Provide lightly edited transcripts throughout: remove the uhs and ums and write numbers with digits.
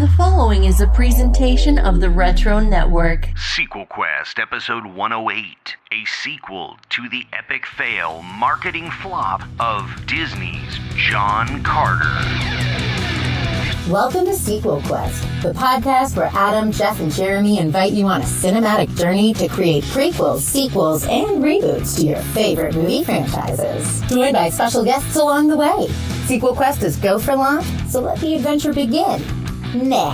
The following is a presentation of the Retro Network. SequelQuest Episode 108, a sequel to the epic fail marketing flop of Disney's John Carter. Welcome to SequelQuest, the podcast where Adam, Jeff, and Jeremy invite you on a cinematic journey to create prequels, sequels, and reboots to your favorite movie franchises. Joined by special guests along the way. SequelQuest is go for launch, so let the adventure begin now.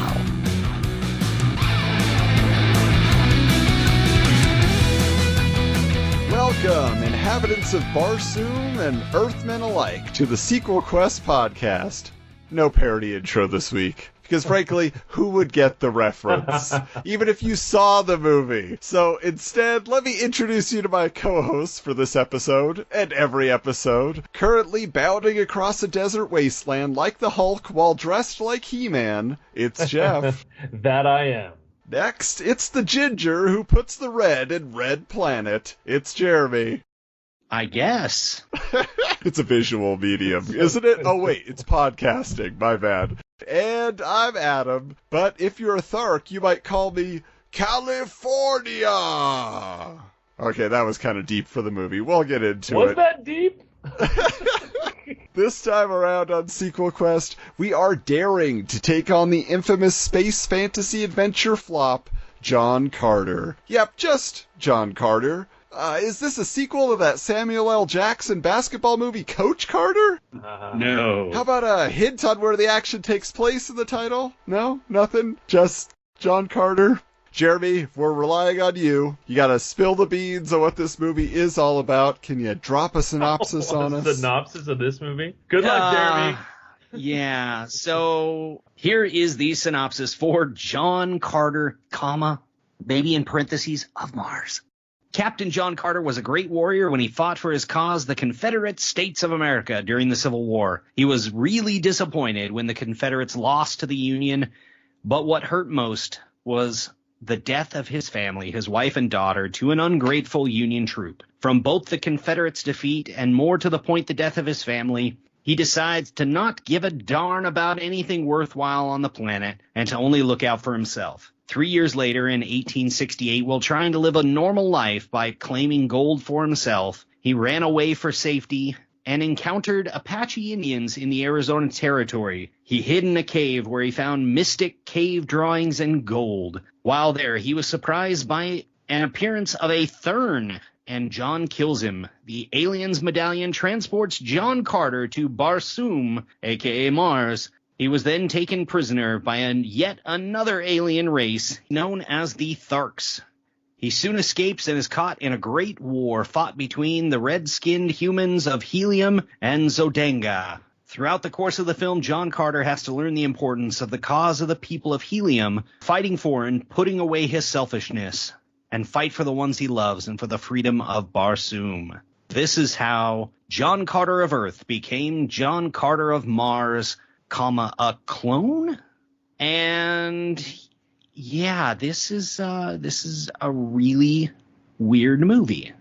Welcome, inhabitants of Barsoom and Earthmen alike, to the SequelQuest podcast. No parody intro this week, because frankly, who would get the reference, even if you saw the movie? So instead, let me introduce you to my co-hosts for this episode, and every episode, currently bounding across a desert wasteland like the Hulk while dressed like He-Man. It's Jeff. That I am. Next, it's the ginger who puts the red in Red Planet. It's Jeremy. I guess. It's a visual medium, isn't it? Oh, wait, it's podcasting. My bad. And I'm Adam, but if you're a Thark, you might call me California. Okay, that was kind of deep for the movie. We'll get into it. Was that deep? This time around on SequelQuest, we are daring to take on the infamous space fantasy adventure flop, John Carter. Yep, just John Carter. Is this a sequel to that Samuel L. Jackson basketball movie Coach Carter? No. How about a hint on where the action takes place in the title? No? Nothing? Just John Carter? Jeremy, we're relying on you. You gotta spill the beans on what this movie is all about. Can you drop a synopsis on us? Synopsis of this movie? Good luck, Jeremy. Yeah, so here is the synopsis for John Carter, maybe in parentheses, of Mars. Captain John Carter was a great warrior when he fought for his cause, the Confederate States of America, during the Civil War. He was really disappointed when the Confederates lost to the Union, but what hurt most was the death of his family, his wife and daughter, to an ungrateful Union troop. From both the Confederates' defeat and more to the point the death of his family, he decides to not give a darn about anything worthwhile on the planet and to only look out for himself. 3 years later, in 1868, while trying to live a normal life by claiming gold for himself, he ran away for safety and encountered Apache Indians in the Arizona Territory. He hid in a cave where he found mystic cave drawings and gold. While there, he was surprised by an appearance of a Thurn, and John kills him. The alien's medallion transports John Carter to Barsoom, aka Mars. He was then taken prisoner by yet another alien race known as the Tharks. He soon escapes and is caught in a great war fought between the red-skinned humans of Helium and Zodanga. Throughout the course of the film, John Carter has to learn the importance of the cause of the people of Helium, fighting for and putting away his selfishness, and fight for the ones he loves and for the freedom of Barsoom. This is how John Carter of Earth became John Carter of Mars, a clone. And yeah, this is a really weird movie.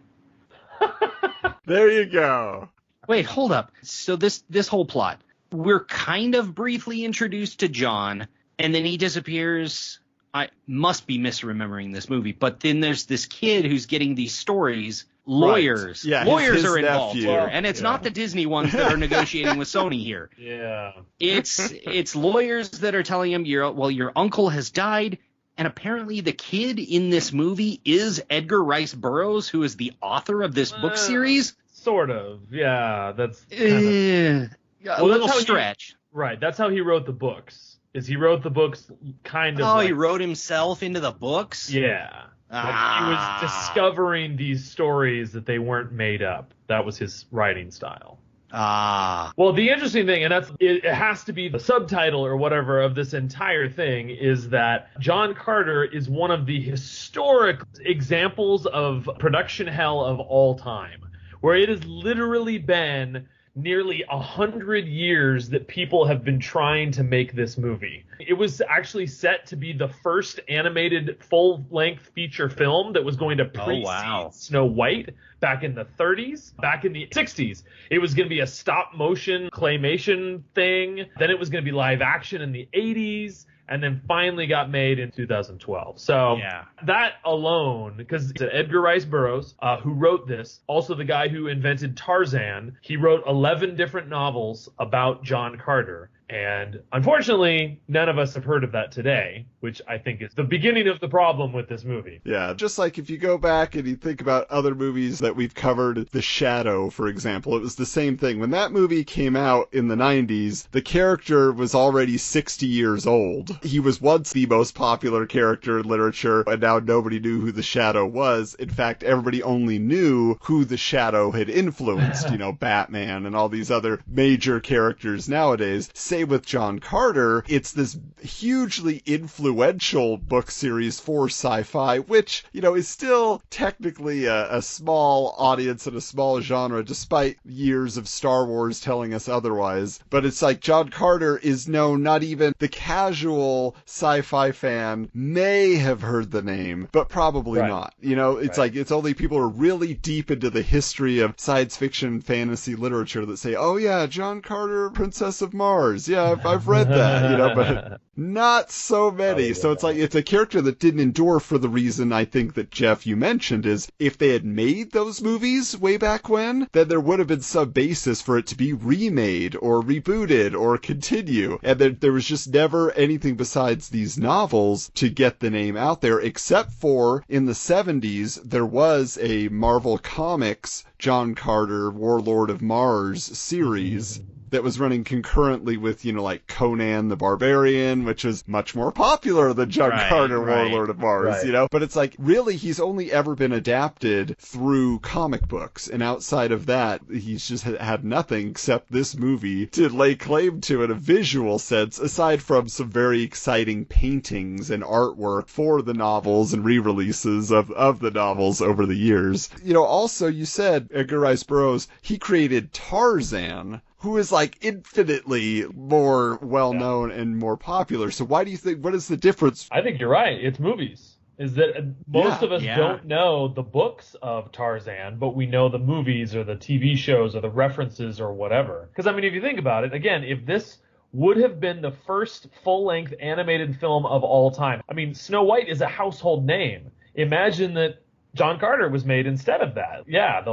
There you go. Wait, hold up. So this whole plot, we're kind of briefly introduced to John, and then he disappears. I must be misremembering this movie, but then there's this kid who's getting these stories. Lawyers. Right. Yeah, lawyers his are involved nephew. here, and it's not the Disney ones that are negotiating with Sony here. Yeah. It's lawyers that are telling him, your uncle has died, and apparently the kid in this movie is Edgar Rice Burroughs, who is the author of this book series. Sort of. Yeah, that's a little stretch. Right, that's how he wrote the books. He wrote the books kind of he wrote himself into the books? Yeah. He was discovering these stories that they weren't made up. That was his writing style. Well, the interesting thing, and it has to be the subtitle or whatever of this entire thing, is that John Carter is one of the historic examples of production hell of all time, where it has literally been nearly 100 years that people have been trying to make this movie. It was actually set to be the first animated full-length feature film that was going to precede Snow White back in the 30s. Back in the 60s, it was going to be a stop-motion claymation thing. Then it was going to be live action in the 80s. and then finally got made in 2012. So that alone, because it's Edgar Rice Burroughs who wrote this, also the guy who invented Tarzan, he wrote 11 different novels about John Carter. And unfortunately, none of us have heard of that today, which I think is the beginning of the problem with this movie. Yeah, just like if you go back and you think about other movies that we've covered, The Shadow, for example, it was the same thing. When that movie came out in the 90s, the character was already 60 years old. He was once the most popular character in literature, and now nobody knew who the Shadow was. In fact, everybody only knew who the Shadow had influenced, Batman and all these other major characters nowadays. Same with John Carter, it's this hugely influential book series for sci-fi, which, is still technically a small audience and a small genre, despite years of Star Wars telling us otherwise. But it's like John Carter is known, not even the casual sci-fi fan may have heard the name, but probably not. It's like, it's only people who are really deep into the history of science fiction fantasy literature that say, oh yeah, John Carter, Princess of Mars. Yeah, I've read that, but not so many. So it's like, it's a character that didn't endure for the reason I think that, Jeff, you mentioned, is if they had made those movies way back when, then there would have been some basis for it to be remade or rebooted or continue. And there was just never anything besides these novels to get the name out there, except for in the 70s, there was a Marvel Comics John Carter, Warlord of Mars series that was running concurrently with, like Conan the Barbarian, which was much more popular than John Carter, Warlord of Mars, But it's like, really, he's only ever been adapted through comic books. And outside of that, he's just had nothing except this movie to lay claim to in a visual sense, aside from some very exciting paintings and artwork for the novels and re-releases of the novels over the years. Also, you said, Edgar Rice Burroughs, he created Tarzan, who is like infinitely more well-known and more popular. So why do you think, what is the difference? I think you're right. It's movies. Is that most of us don't know the books of Tarzan, but we know the movies or the TV shows or the references or whatever. Because, if you think about it, again, if this would have been the first full-length animated film of all time, Snow White is a household name. Imagine that John Carter was made instead of that. Yeah,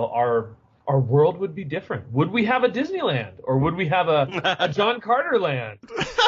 our world would be different. Would we have a Disneyland? Or would we have a John Carter land?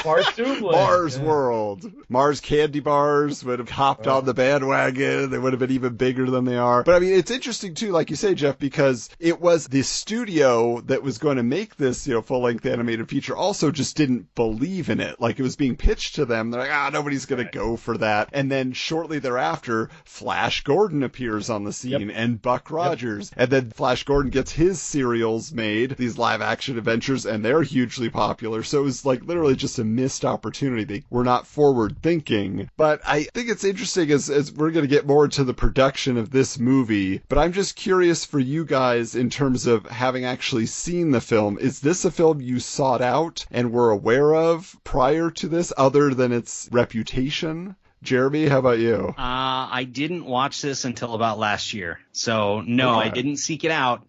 Barsoom land. Mars World. Mars candy bars would have hopped on the bandwagon. They would have been even bigger than they are. But it's interesting too, like you say, Jeff, because it was the studio that was going to make this, full-length animated feature also just didn't believe in it. Like, it was being pitched to them. They're like, nobody's going to go for that. And then shortly thereafter, Flash Gordon appears on the scene and Buck Rogers. And then Flash Gordon gets his serials made, these live-action adventures, and they're hugely popular. So it was like literally just a missed opportunity. They were not forward-thinking. But I think it's interesting as we're going to get more into the production of this movie, but I'm just curious for you guys in terms of having actually seen the film. Is this a film you sought out and were aware of prior to this, other than its reputation? Jeremy, how about you? I didn't watch this until about last year. So, no, I didn't seek it out.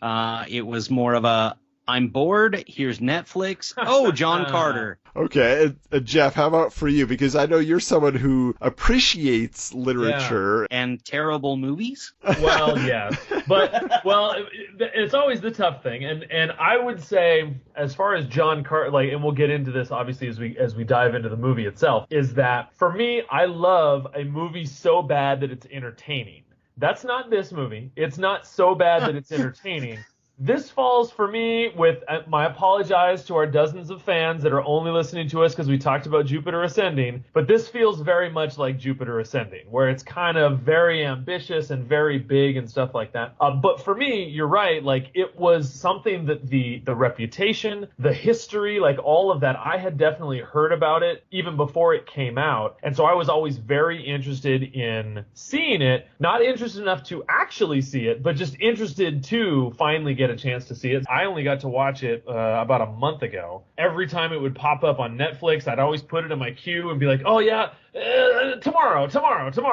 It was more of I'm bored. Here's Netflix. Oh, John Carter. Okay. And Jeff, how about for you? Because I know you're someone who appreciates literature. And terrible movies? Well, yes. But, it's always the tough thing. And I would say, as far as John Carter, and we'll get into this, obviously, as we dive into the movie itself, is that, for me, I love a movie so bad that it's entertaining. That's not this movie. It's not so bad that it's entertaining. This falls for me with my apologize to our dozens of fans that are only listening to us because we talked about Jupiter Ascending, but this feels very much like Jupiter Ascending, where it's kind of very ambitious and very big and stuff like that. But for me, you're right, it was something that the reputation, the history, all of that, I had definitely heard about it even before it came out. And so I was always very interested in seeing it, not interested enough to actually see it, but just interested to finally get a chance to see it. I only got to watch it about a month ago. Every time it would pop up on Netflix, I'd always put it in my queue and be like, oh yeah, tomorrow.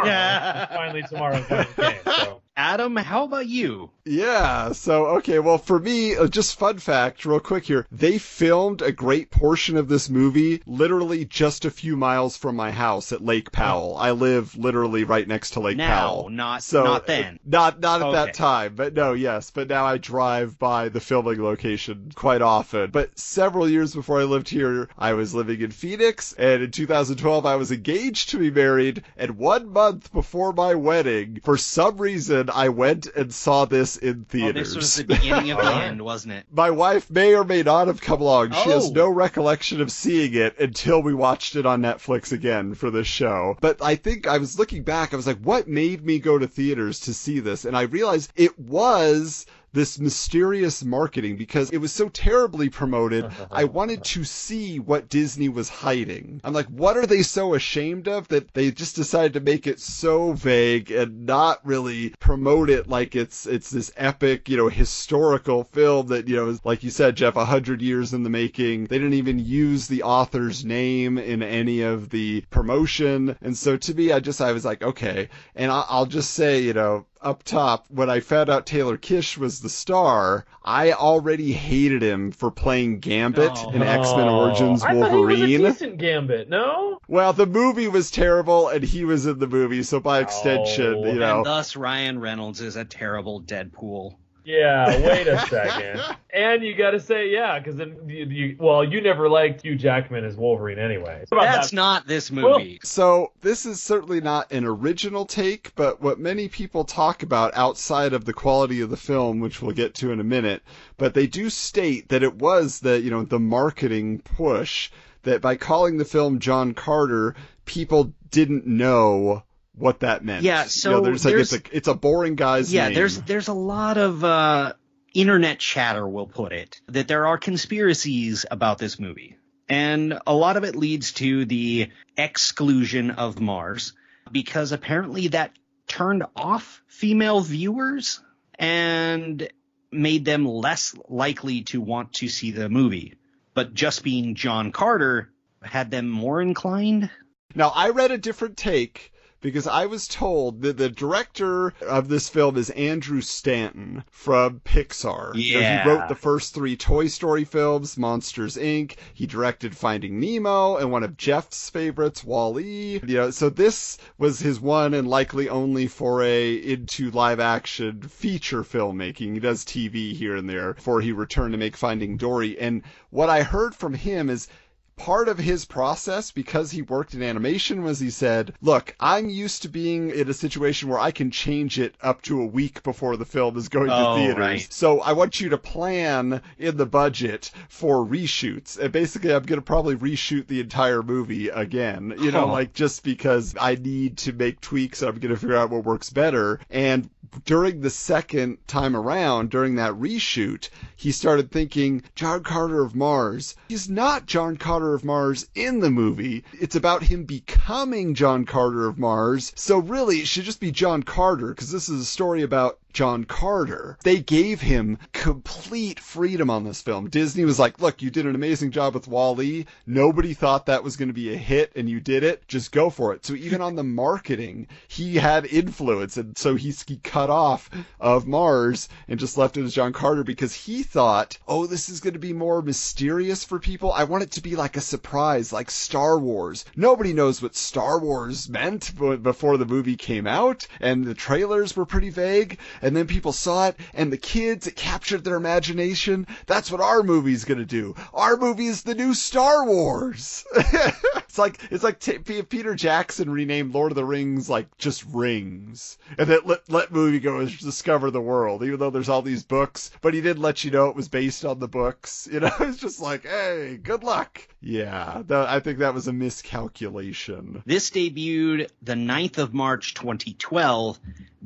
Yeah. Finally tomorrow came. So Adam, how about you? Yeah, so, okay, well, for me, just fun fact, real quick here, they filmed a great portion of this movie literally just a few miles from my house at Lake Powell. I live literally right next to Lake Powell. Not then. Not at that time, but no, yes, but now I drive by the filming location quite often. But several years before I lived here, I was living in Phoenix, and in 2012 I was engaged to be married, and 1 month before my wedding, for some reason, I went and saw this in theaters. This was the beginning of the end, wasn't it? My wife may or may not have come along. She has no recollection of seeing it until we watched it on Netflix again for this show. But I think I was looking back, I was like, what made me go to theaters to see this? And I realized it was this mysterious marketing, because it was so terribly promoted. I wanted to see what Disney was hiding. I'm like, what are they so ashamed of that they just decided to make it so vague and not really promote it like it's this epic, historical film that, is, like you said, Jeff, 100 years in the making. They didn't even use the author's name in any of the promotion. And so to me, I was like, okay. And I'll just say, up top, when I found out Taylor Kitsch was the star, I already hated him for playing Gambit in X-Men Origins Wolverine. I thought he was a decent Gambit, no? Well, the movie was terrible, and he was in the movie, so by extension, And thus Ryan Reynolds is a terrible Deadpool. Yeah, wait a second. And you got to say, because then you never liked Hugh Jackman as Wolverine anyway. That's not this movie. So this is certainly not an original take, but what many people talk about outside of the quality of the film, which we'll get to in a minute, but they do state that it was the marketing push, that by calling the film John Carter, people didn't know what that meant. Yeah, so it's a boring guy's name. Yeah, there's a lot of internet chatter, we'll put it, that there are conspiracies about this movie. And a lot of it leads to the exclusion of Mars, because apparently that turned off female viewers and made them less likely to want to see the movie. But just being John Carter had them more inclined. Now, I read a different take, because I was told that the director of this film is Andrew Stanton from Pixar. Yeah. He wrote the first 3 Toy Story films, Monsters, Inc. He directed Finding Nemo and one of Jeff's favorites, Wall-E. So this was his one and likely only foray into live-action feature filmmaking. He does TV here and there before he returned to make Finding Dory. And what I heard from him is, part of his process, because he worked in animation, was he said, look, I'm used to being in a situation where I can change it up to a week before the film is going to theaters. Right. So I want you to plan in the budget for reshoots. And basically, I'm going to probably reshoot the entire movie again, just because I need to make tweaks. I'm going to figure out what works better. And during the second time around, during that reshoot, he started thinking, John Carter of Mars. He's not John Carter of Mars in the movie. It's about him becoming John Carter of Mars. So really, it should just be John Carter, because this is a story about John Carter. They gave him complete freedom on this film. Disney was like, look, you did an amazing job with Wall-E. Nobody thought that was going to be a hit, and you did it. Just go for it. So even on the marketing, he had influence, and so he cut off of Mars and just left it as John Carter, because he thought, this is going to be more mysterious for people. I want it to be like a surprise, like Star Wars. Nobody knows what Star Wars meant before the movie came out, and the trailers were pretty vague. And then people saw it, and the kids, it captured their imagination. That's what our movie's going to do. Our movie is the new Star Wars. It's like Peter Jackson renamed Lord of the Rings just Rings, and then let moviegoers discover the world, even though there's all these books. But he didn't let you know it was based on the books. It's just like, hey, good luck. Yeah, I think that was a miscalculation. This debuted the 9th of March 2012.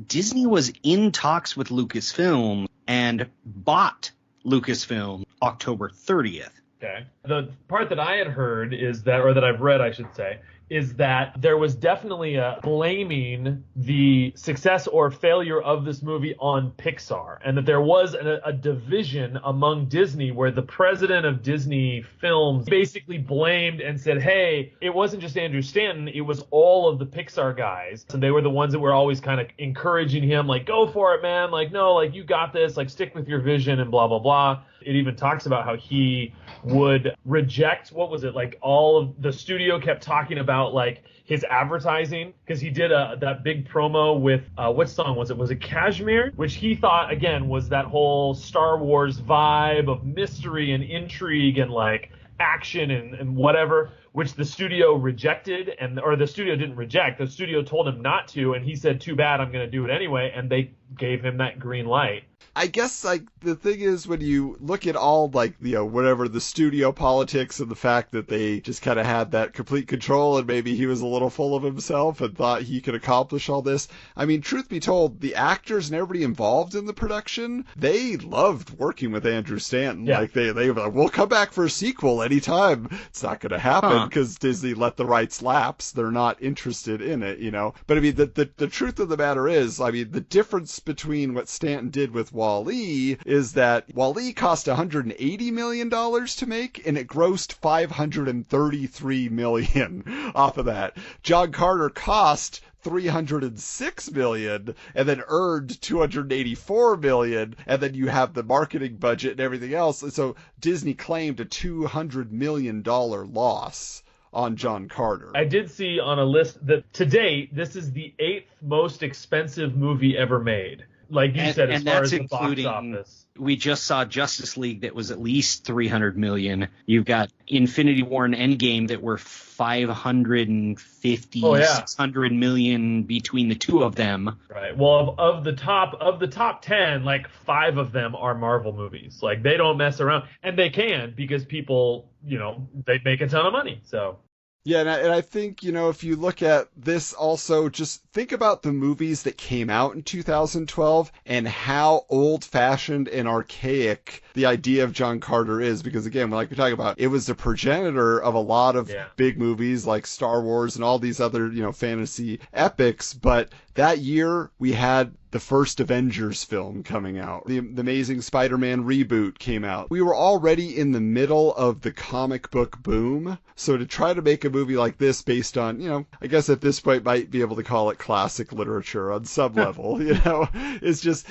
Disney was in talks with Lucasfilm and bought Lucasfilm October 30th. Okay. The part that I had heard is that, or that I've read, I should say, is that there was definitely a blaming the success or failure of this movie on Pixar, and that there was a division among Disney where the president of Disney Films basically blamed and said, hey, it wasn't just Andrew Stanton, it was all of the Pixar guys, and they were the ones that were always kind of encouraging him, like, go for it, man, like, no, like, you got this, like, stick with your vision and blah, blah, blah. It even talks about how he would reject, what was it, like, all of the studio kept talking about, like, his advertising, because he did that big promo with, what song was it? Was it Kashmir? Which he thought, again, was that whole Star Wars vibe of mystery and intrigue and, like, action and whatever, which the studio rejected, or the studio didn't reject. The studio told him not to, and he said, too bad, I'm going to do it anyway, and they gave him that green light. I guess, like, the thing is, when you look at all, like, you know, whatever, the studio politics and the fact that they just kind of had that complete control, and maybe he was a little full of himself and thought he could accomplish all this. I mean, truth be told, the actors and everybody involved in the production, they loved working with Andrew Stanton. Yeah. Like, they were like, we'll come back for a sequel anytime. It's not going to happen because Disney let the rights lapse. They're not interested in it, you know. But, I mean, the truth of the matter is, I mean, the difference between what Stanton did with Wall-E is that Wall-E cost $180 million to make, and it grossed $533 million off of that. John Carter cost $306 million and then earned $284 million, and then you have the marketing budget and everything else. And so Disney claimed a $200 million loss on John Carter. I did see on a list that to date, this is the 8th most expensive movie ever made. Like you said, as far as the box office. We just saw Justice League that was at least $300 million. You've got Infinity War and Endgame that were $550, $600 million between the two of them. Right. Well, of the top 10, like 5 of them are Marvel movies. Like, they don't mess around, and they can, because people, you know, they make a ton of money. So. Yeah, and I think, you know, if you look at this also, just think about the movies that came out in 2012 and how old-fashioned and archaic the idea of John Carter is. Because, again, like we're talking about, it was the progenitor of a lot of big movies like Star Wars and all these other, you know, fantasy epics. But that year, we had the first Avengers film coming out. The Amazing Spider-Man reboot came out. We were already in the middle of the comic book boom. So to try to make a movie like this based on, you know, I guess at this point might be able to call it classic literature on some level, you know, it's just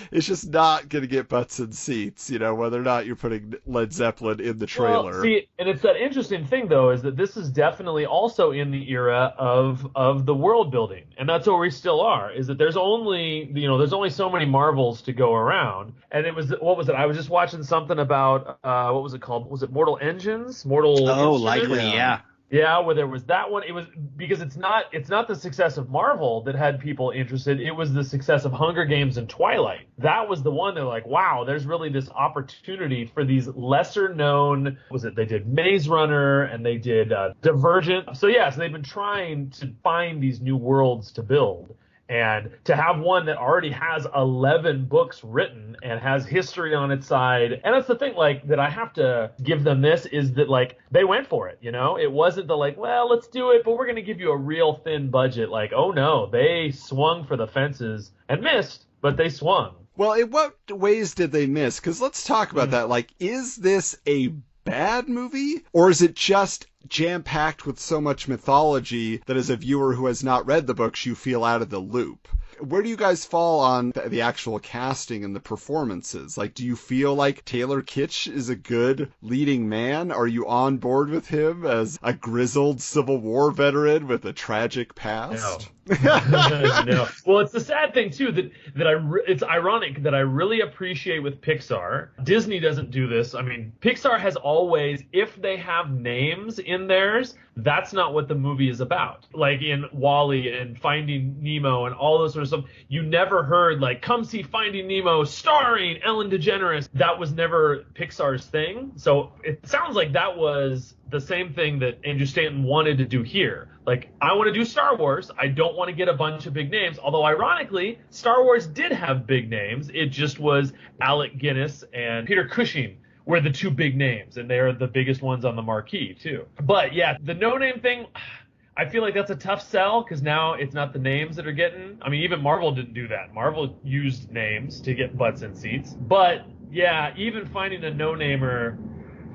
not going to get butts in seats, you know, whether or not you're putting Led Zeppelin in the trailer. Well, see, and it's that interesting thing, though, is that this is definitely also in the era of the world building. And that's where we still are, is that there's only so many Marvels to go around. And it was, what was it? I was just watching something about, what was it called? Was it Mortal Engines? Oh, likely, yeah. Yeah, where there was that one. It was because it's not the success of Marvel that had people interested. It was the success of Hunger Games and Twilight. That was the one they're like, wow, there's really this opportunity for these lesser known. They did Maze Runner and they did Divergent. So they've been trying to find these new worlds to build. And to have one that already has 11 books written and has history on its side. And that's the thing, like, that I have to give them this is that, like, they went for it, you know? It wasn't the, like, well, let's do it, but we're going to give you a real thin budget. Like, oh, no, they swung for the fences and missed, but they swung. Well, in what ways did they miss? Because let's talk about that. Like, is this a bad movie, or is it just jam-packed with so much mythology that as a viewer who has not read the books, you feel out of the loop? Where do you guys fall on the actual casting and the performances? Like, do you feel like Taylor Kitsch is a good leading man? Are you on board with him as a grizzled Civil War veteran with a tragic past? No. Well, it's the sad thing too it's ironic that I really appreciate with Pixar. Disney doesn't do this. I mean, Pixar has always, if they have names in theirs, that's not what the movie is about. Like in Wall-E and Finding Nemo and all those sort of stuff, you never heard like, come see Finding Nemo starring Ellen DeGeneres. That was never Pixar's thing. So it sounds like that was the same thing that Andrew Stanton wanted to do here. Like, I want to do Star Wars. I don't want to get a bunch of big names. Although, ironically, Star Wars did have big names. It just was Alec Guinness and Peter Cushing were the two big names, and they are the biggest ones on the marquee, too. But, yeah, the no-name thing, I feel like that's a tough sell because now it's not the names that are getting. I mean, even Marvel didn't do that. Marvel used names to get butts in seats. But yeah, even finding a no-namer,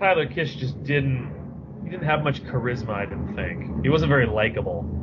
Taylor Kitsch just didn't have much charisma, I didn't think. He wasn't very likable.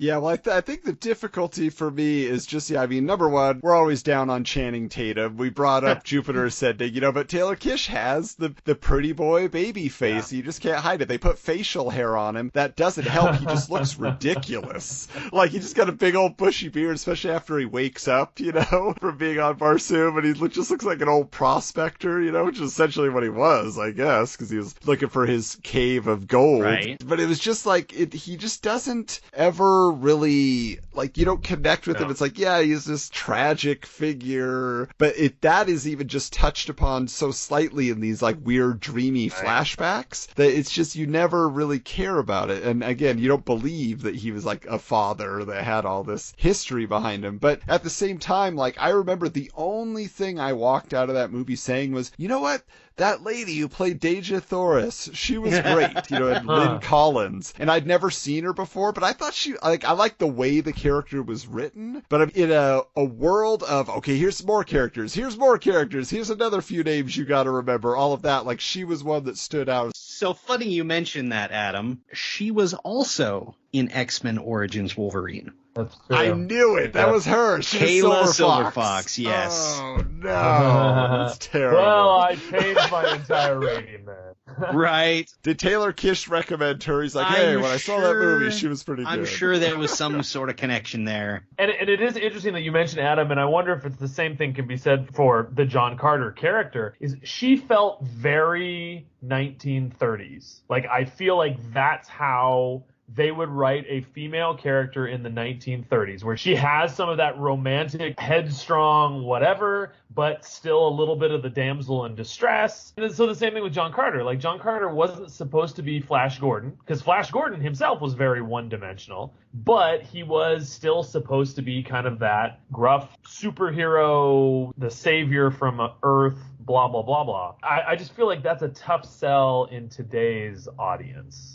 Yeah, well, I think the difficulty for me is just, I mean, number one, we're always down on Channing Tatum. We brought up Jupiter Ascending, but Taylor Kitsch has the pretty boy baby face. Yeah. You just can't hide it. They put facial hair on him. That doesn't help. He just looks ridiculous. Like, he just got a big old bushy beard, especially after he wakes up, from being on Barsoom, and he just looks like an old prospector, which is essentially what he was, I guess, because he was looking for his cave of gold. Right. But it was just like, he just doesn't ever really, like, you don't connect with him. It's like, yeah, he's this tragic figure, but that is even just touched upon so slightly in these like weird dreamy flashbacks that it's just, you never really care about it. And again, you don't believe that he was like a father that had all this history behind him. But at the same time, like, I remember the only thing I walked out of that movie saying was, you know what? That lady who played Deja Thoris, she was great, and Lynn Collins. And I'd never seen her before, but I thought I liked the way the character was written. But in a world of, okay, here's more characters, here's another few names you gotta remember, all of that, like, she was one that stood out. So funny you mentioned that, Adam. She was also in X-Men Origins Wolverine. That's true. I knew it. That was her. She was Silver Fox. Yes. Oh, no. That's terrible. Well, I changed my entire rating there. Right. Did Taylor Kitsch recommend her? He's like, hey, when I saw that movie, she was pretty good. I'm sure there was some sort of connection there. And it is interesting that you mentioned Adam, and I wonder if it's the same thing can be said for the John Carter character, is she felt very 1930s. Like, I feel like that's how they would write a female character in the 1930s, where she has some of that romantic, headstrong, whatever, but still a little bit of the damsel in distress. And so the same thing with John Carter. Like, John Carter wasn't supposed to be Flash Gordon, because Flash Gordon himself was very one-dimensional, but he was still supposed to be kind of that gruff superhero, the savior from Earth, blah, blah, blah, blah. I just feel like that's a tough sell in today's audience.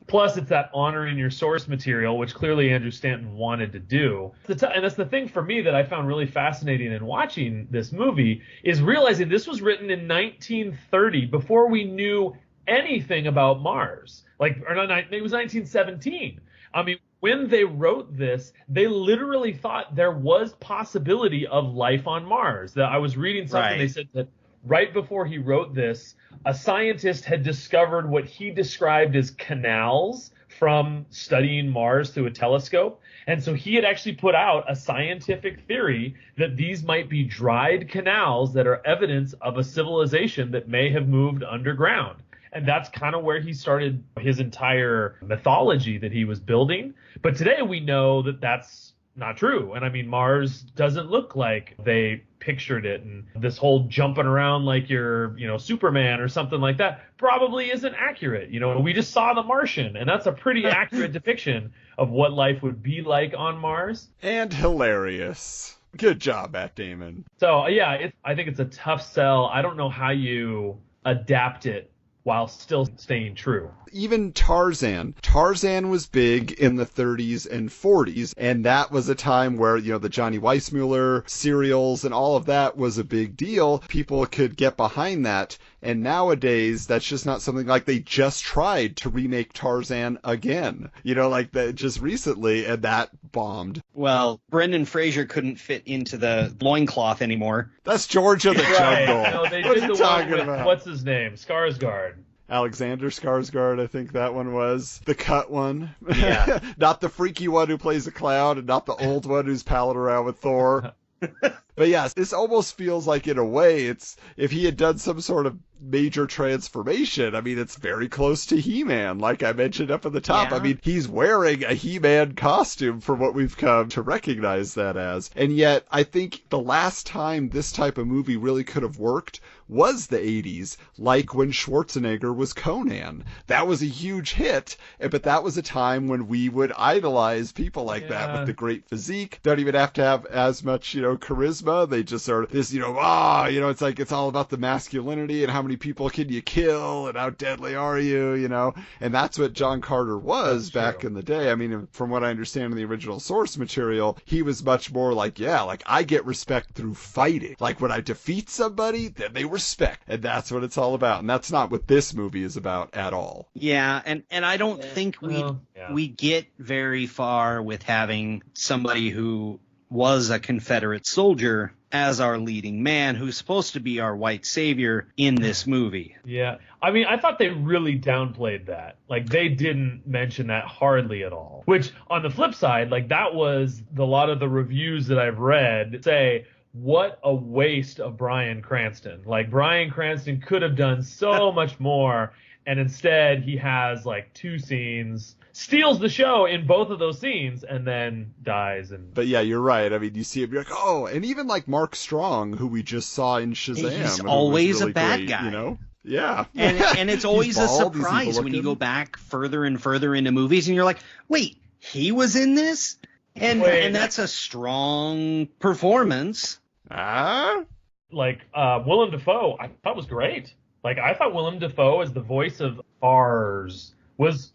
Plus, it's that honoring your source material, which clearly Andrew Stanton wanted to do. And that's the thing for me that I found really fascinating in watching this movie, is realizing this was written in 1930, before we knew anything about Mars. It was 1917. I mean, when they wrote this, they literally thought there was possibility of life on Mars. I was reading something, They said that right before he wrote this, a scientist had discovered what he described as canals from studying Mars through a telescope. And so he had actually put out a scientific theory that these might be dried canals that are evidence of a civilization that may have moved underground. And that's kind of where he started his entire mythology that he was building. But today we know that that's not true. And I mean, Mars doesn't look like they pictured it, and this whole jumping around like you're, Superman or something like that probably isn't accurate. We just saw The Martian, and that's a pretty accurate depiction of what life would be like on Mars. And hilarious. Good job, Matt Damon. So, yeah, I think it's a tough sell. I don't know how you adapt it while still staying true. Even Tarzan. Tarzan was big in the 30s and 40s, and that was a time where, the Johnny Weissmuller serials and all of that was a big deal. People could get behind that, and nowadays, that's just not something. Like, they just tried to remake Tarzan again, just recently, and that bombed. Well, Brendan Fraser couldn't fit into the loincloth anymore. That's George of the Jungle. No, they did the one with, what's his name? Skarsgård. Alexander Skarsgård, I think that one was. The cut one. Yeah. Not the freaky one who plays a clown, and not the old one who's palling around with Thor. But yes, this almost feels like, in a way, it's if he had done some sort of major transformation. I mean, it's very close to He-Man, like I mentioned up at the top. Yeah. I mean, he's wearing a He-Man costume for what we've come to recognize that as. And yet, I think the last time this type of movie really could have worked was the 80s, like when Schwarzenegger was Conan. That was a huge hit, but that was a time when we would idolize people like that with the great physique. Don't even have to have as much, charisma charisma. They just are this, it's like it's all about the masculinity and how many people can you kill and how deadly are you, and that's what John Carter was back in the day. I mean, from what I understand in the original source material, he was much more like, I get respect through fighting. Like when I defeat somebody, then they respect, and that's what it's all about. And that's not what this movie is about at all. Yeah, and I don't think we get very far with having somebody who was a Confederate soldier as our leading man, who's supposed to be our white savior in this movie. Yeah. I mean, I thought they really downplayed that. Like, they didn't mention that hardly at all. Which, on the flip side, like, that was a lot of the reviews that I've read say, what a waste of Bryan Cranston. Like, Bryan Cranston could have done so much more, and instead he has, like, 2 scenes, steals the show in both of those scenes, and then dies. But yeah, you're right. I mean, you see him, you're like, oh, and even like Mark Strong, who we just saw in Shazam. He's always really a bad guy. Yeah. And it's always a surprise when you go back further and further into movies, and you're like, wait, he was in this? And that's a strong performance. Like, Willem Dafoe, I thought was great. Like, I thought Willem Dafoe as the voice of ours was,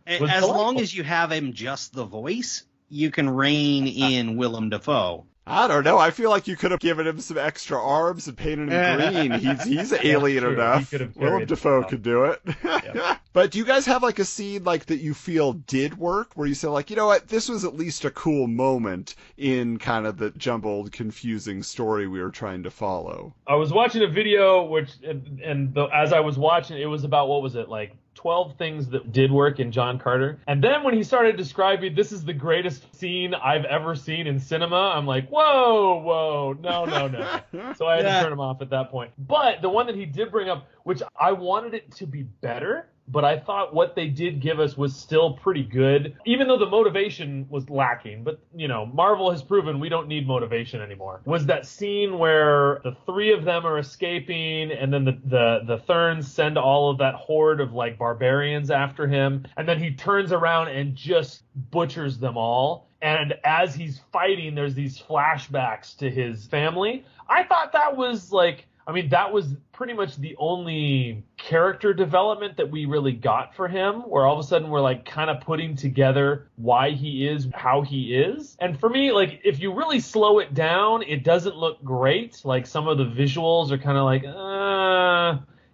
as long as you have him just the voice, you can rein in Willem Dafoe. I don't know. I feel like you could have given him some extra arms and painted him green. He's alien enough. Willem Dafoe could do it. Yeah. But do you guys have like a scene like that you feel did work, where you say like, you know what, this was at least a cool moment in kind of the jumbled, confusing story we were trying to follow? I was watching a video, as I was watching, it was about, what was it, like 12 things that did work in John Carter. And then when he started describing, this is the greatest scene I've ever seen in cinema, I'm like, whoa, no. So I had to turn him off at that point. But the one that he did bring up, which I wanted it to be better, but I thought what they did give us was still pretty good, even though the motivation was lacking. But, Marvel has proven we don't need motivation anymore. Was that scene where the 3 of them are escaping, and then the Therns send all of that horde of, like, barbarians after him, and then he turns around and just butchers them all. And as he's fighting, there's these flashbacks to his family. I thought that was, like... that was pretty much the only character development that we really got for him, where all of a sudden we're like kind of putting together why he is how he is. And for me, like, if you really slow it down, it doesn't look great. Like, some of the visuals are kind of like,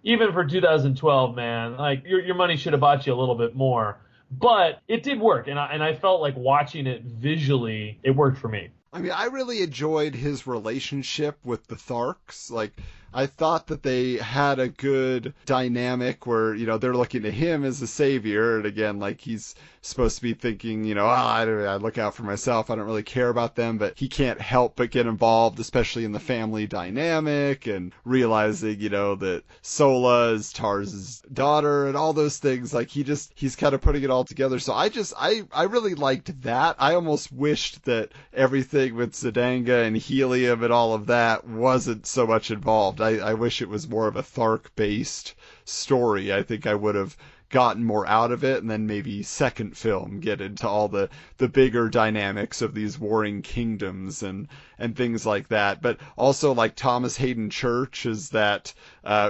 even for 2012, man, like your money should have bought you a little bit more. But it did work, and I felt like watching it visually, it worked for me. I really enjoyed his relationship with the Tharks. Like, I thought that they had a good dynamic where, they're looking to him as a savior. And again, like, he's supposed to be thinking, I look out for myself. I don't really care about them. But he can't help but get involved, especially in the family dynamic, and realizing, that Sola is Tarz's daughter and all those things. Like, he's kind of putting it all together. So I really liked that. I almost wished that everything with Zidanga and helium and all of that wasn't so much involved. I wish it was more of a Thark-based story. I think I would have gotten more out of it, and then maybe second film get into all the bigger dynamics of these warring kingdoms and things like that. But also, like, Thomas Hayden Church is that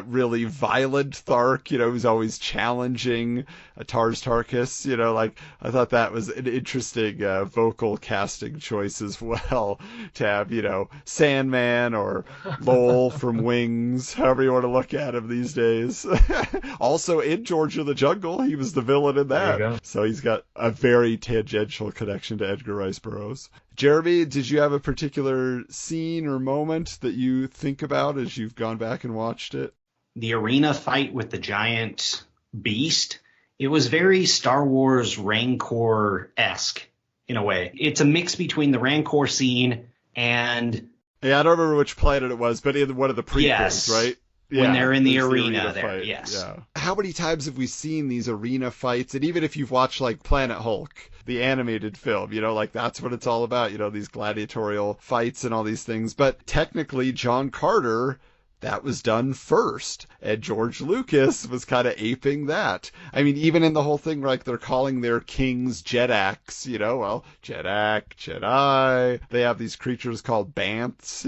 really violent Thark, who's always challenging Tars Tarkas, like, I thought that was an interesting vocal casting choice as well, to have, Sandman or Lowell from Wings, however you want to look at him these days. Also in George of the Jungle, he was the villain in that. So he's got a very tangential connection to Edgar Rice Burroughs. Jeremy, did you have a particular scene or moment that you think about as you've gone back and watched it? The arena fight with the giant beast, it was very Star Wars Rancor-esque in a way. It's a mix between the Rancor scene and... Yeah, I don't remember which planet it was, but in one of the prequels, right? When they're in the arena there, fight. Yes. Yeah. How many times have we seen these arena fights? And even if you've watched, like, Planet Hulk, the animated film, like, that's what it's all about, these gladiatorial fights and all these things. But technically, John Carter that was done first. And George Lucas was kind of aping that. I mean, even in the whole thing, like they're calling their kings Jedaks, well, Jedak, Jedi. They have these creatures called Banths,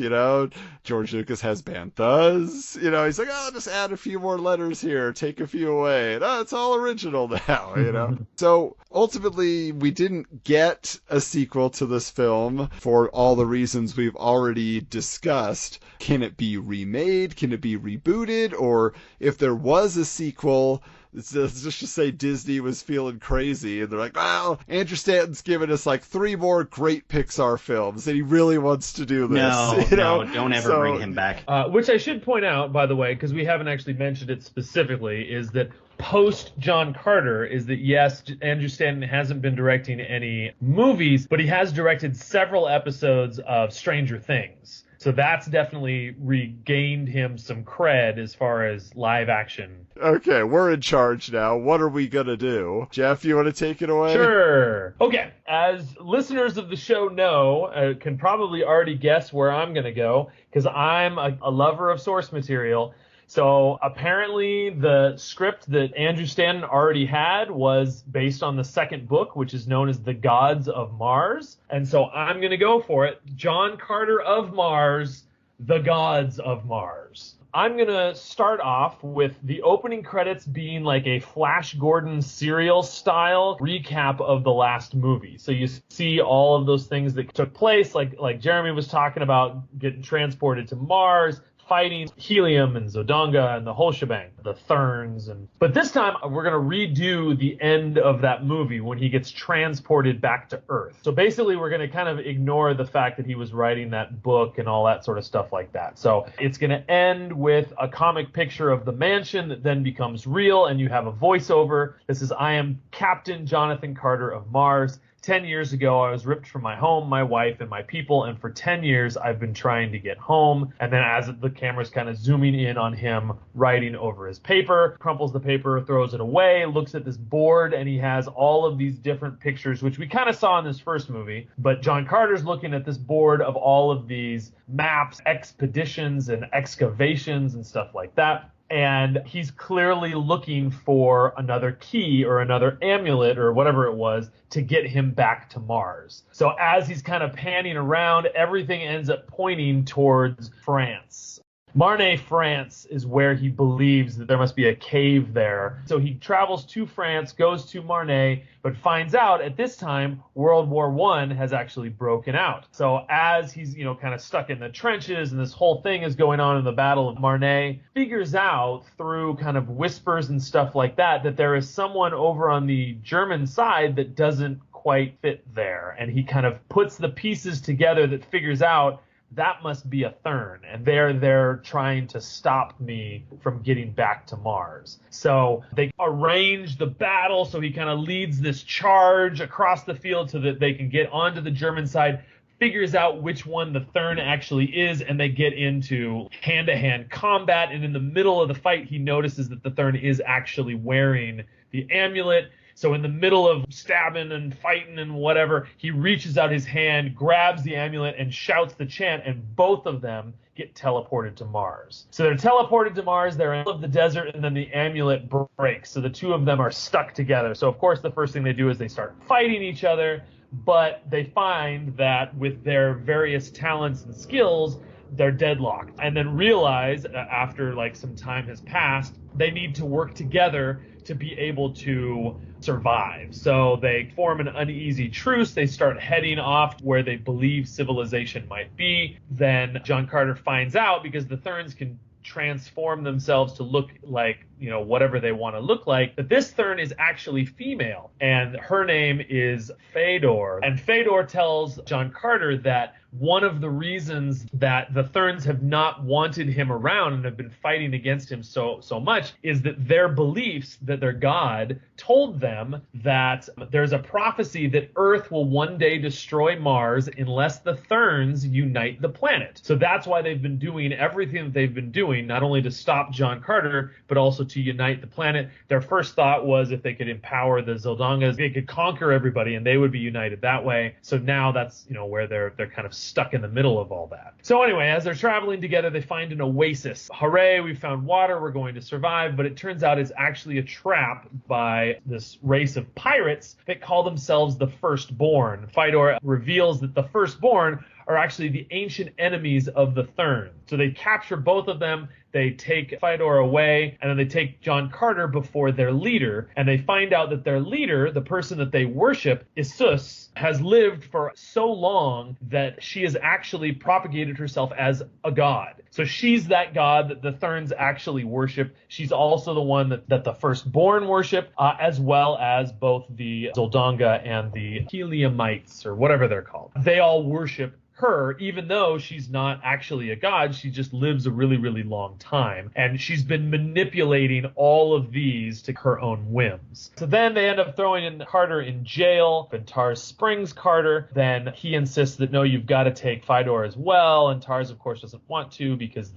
George Lucas has Banthas, he's like, oh, just add a few more letters here, take a few away. And, it's all original now, So ultimately, we didn't get a sequel to this film for all the reasons we've already discussed. Can it be remade? Can it be rebooted? Or if there was a sequel, let's just say Disney was feeling crazy and they're like, well, Andrew Stanton's given us like 3 more great Pixar films and he really wants to do this. No, don't ever bring him back. Which I should point out, by the way, because we haven't actually mentioned it specifically, is that post John Carter is that, yes, Andrew Stanton hasn't been directing any movies, but he has directed several episodes of Stranger Things. So that's definitely regained him some cred as far as live action. Okay, we're in charge now. What are we going to do? Jeff, you want to take it away? Sure. Okay. As listeners of the show know, can probably already guess where I'm going to go, because I'm a lover of source material. So apparently the script that Andrew Stanton already had was based on the second book, which is known as The Gods of Mars. And so I'm going to go for it. John Carter of Mars, The Gods of Mars. I'm going to start off with the opening credits being like a Flash Gordon serial style recap of the last movie. So you see all of those things that took place, like Jeremy was talking about, getting transported to Mars, fighting helium and Zodonga and the whole shebang, the Therns. But this time we're going to redo the end of that movie when he gets transported back to Earth. So basically we're going to kind of ignore the fact that he was writing that book and all that sort of stuff like that. So it's going to end with a comic picture of the mansion that then becomes real, and you have a voiceover. This is, I am Captain Jonathan Carter of Mars. 10 years ago, I was ripped from my home, my wife, and my people, and for 10 years, I've been trying to get home. And then as the camera's kind of zooming in on him writing over his paper, crumples the paper, throws it away, looks at this board, and he has all of these different pictures, which we kind of saw in this first movie. But John Carter's looking at this board of all of these maps, expeditions, and excavations and stuff like that. And he's clearly looking for another key or another amulet or whatever it was to get him back to Mars. So as he's kind of panning around, everything ends up pointing towards France. Marne, France is where he believes that there must be a cave there. So he travels to France, goes to Marne, but finds out at this time World War I has actually broken out. So as he's, kind of stuck in the trenches and this whole thing is going on in the Battle of Marne, figures out through kind of whispers and stuff like that there is someone over on the German side that doesn't quite fit there. And he kind of puts the pieces together that figures out that must be a Thern, and they're trying to stop me from getting back to Mars. So they arrange the battle, so he kind of leads this charge across the field so that they can get onto the German side, figures out which one the Thern actually is, and they get into hand-to-hand combat, and in the middle of the fight, he notices that the Thern is actually wearing the amulet. So in the middle of stabbing and fighting and whatever, he reaches out his hand, grabs the amulet, and shouts the chant, and both of them get teleported to Mars. So they're teleported to Mars, they're in the middle of the desert, and then the amulet breaks. So the two of them are stuck together. So of course the first thing they do is they start fighting each other, but they find that with their various talents and skills, they're deadlocked, and then realize after some time has passed, they need to work together to be able to survive. So they form an uneasy truce. They start heading off where they believe civilization might be. Then John Carter finds out, because the Therns can transform themselves to look like, whatever they want to look like, that this Thern is actually female, and her name is Fedor. And Fedor tells John Carter that one of the reasons that the Therns have not wanted him around and have been fighting against him so much is that their beliefs, that their god told them that there's a prophecy that Earth will one day destroy Mars unless the Therns unite the planet. So that's why they've been doing everything that they've been doing, not only to stop John Carter, but also to unite the planet. Their first thought was if they could empower the Zildongas, they could conquer everybody and they would be united that way. So now that's, where they're kind of stuck in the middle of all that. So anyway, as they're traveling together, they find an oasis. Hooray, we found water, we're going to survive. But it turns out it's actually a trap by this race of pirates that call themselves the Firstborn. Fedor reveals that the Firstborn are actually the ancient enemies of the Thurn. So they capture both of them, they take Fedor away, and then they take John Carter before their leader, and they find out that their leader, the person that they worship, Isus, has lived for so long that she has actually propagated herself as a god. So she's that god that the Thurns actually worship. She's also the one that the Firstborn worship, as well as both the Zoldonga and the Heliumites, or whatever they're called. They all worship her, even though she's not actually a god. She just lives a really, really long time. And she's been manipulating all of these to her own whims. So then they end up throwing in Carter in jail. And Tars springs Carter. Then he insists that, no, you've got to take Fedor as well. And Tars, of course, doesn't want to because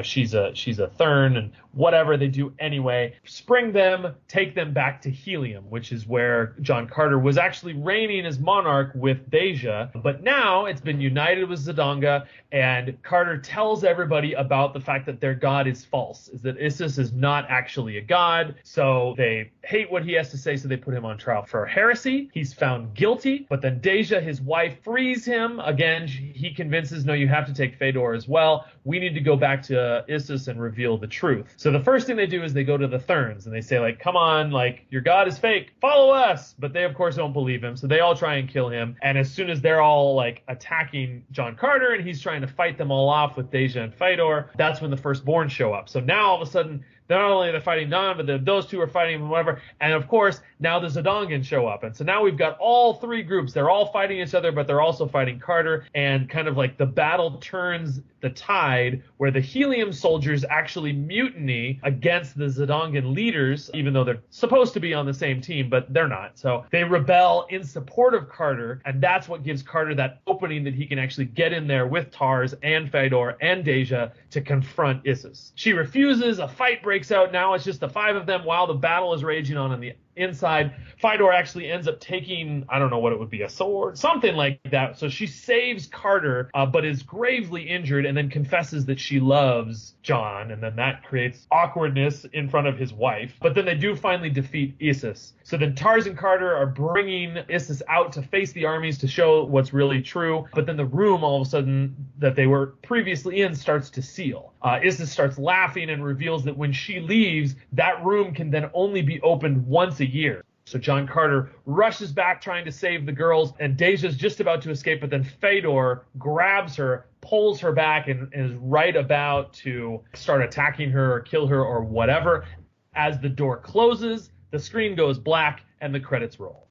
she's a Thurn and whatever. They do anyway. Spring them, take them back to Helium, which is where John Carter was actually reigning as monarch with Deja. But now it's been united with Zildonga, and Carter tells everybody about the fact that their god is false, is that Isus is not actually a god. So they hate what he has to say, so they put him on trial for heresy. He's found guilty, but then Deja, his wife, frees him. Again, he convinces, no, you have to take Fedor as well. We need to go back to Isus and reveal the truth. So the first thing they do is they go to the Thurns, and they say, like, come on, like, your god is fake. Follow us. But they, of course, don't believe him, so they all try and kill him. And as soon as they're all, like, attacking John Carter and he's trying to fight them all off with Deja and Fedor, that's when the Firstborn show up. So now all of a sudden, not only are they fighting none, but those two are fighting whatever. And of course, now the Zildongans show up. And so now we've got all three groups. They're all fighting each other, but they're also fighting Carter. And kind of like the battle turns the tide where the Helium soldiers actually mutiny against the Zildongan leaders, even though they're supposed to be on the same team, but they're not. So they rebel in support of Carter. And that's what gives Carter that opening that he can actually get in there with Tars and Fedor and Deja to confront Isus. She refuses. A fight breaks out. Now it's just the five of them while the battle is raging on the inside. Fedor actually ends up taking, I don't know what it would be, a sword, something like that. So she saves Carter, but is gravely injured and then confesses that she loves John. And then that creates awkwardness in front of his wife. But then they do finally defeat Isus. So then Tars and Carter are bringing Isus out to face the armies to show what's really true. But then the room all of a sudden that they were previously in starts to seal. Isus starts laughing and reveals that when she leaves, that room can then only be opened once a year. So John Carter rushes back trying to save the girls, and Deja's just about to escape, but then Fedor grabs her, pulls her back, and is right about to start attacking her or kill her or whatever. As the door closes, the screen goes black, and the credits roll.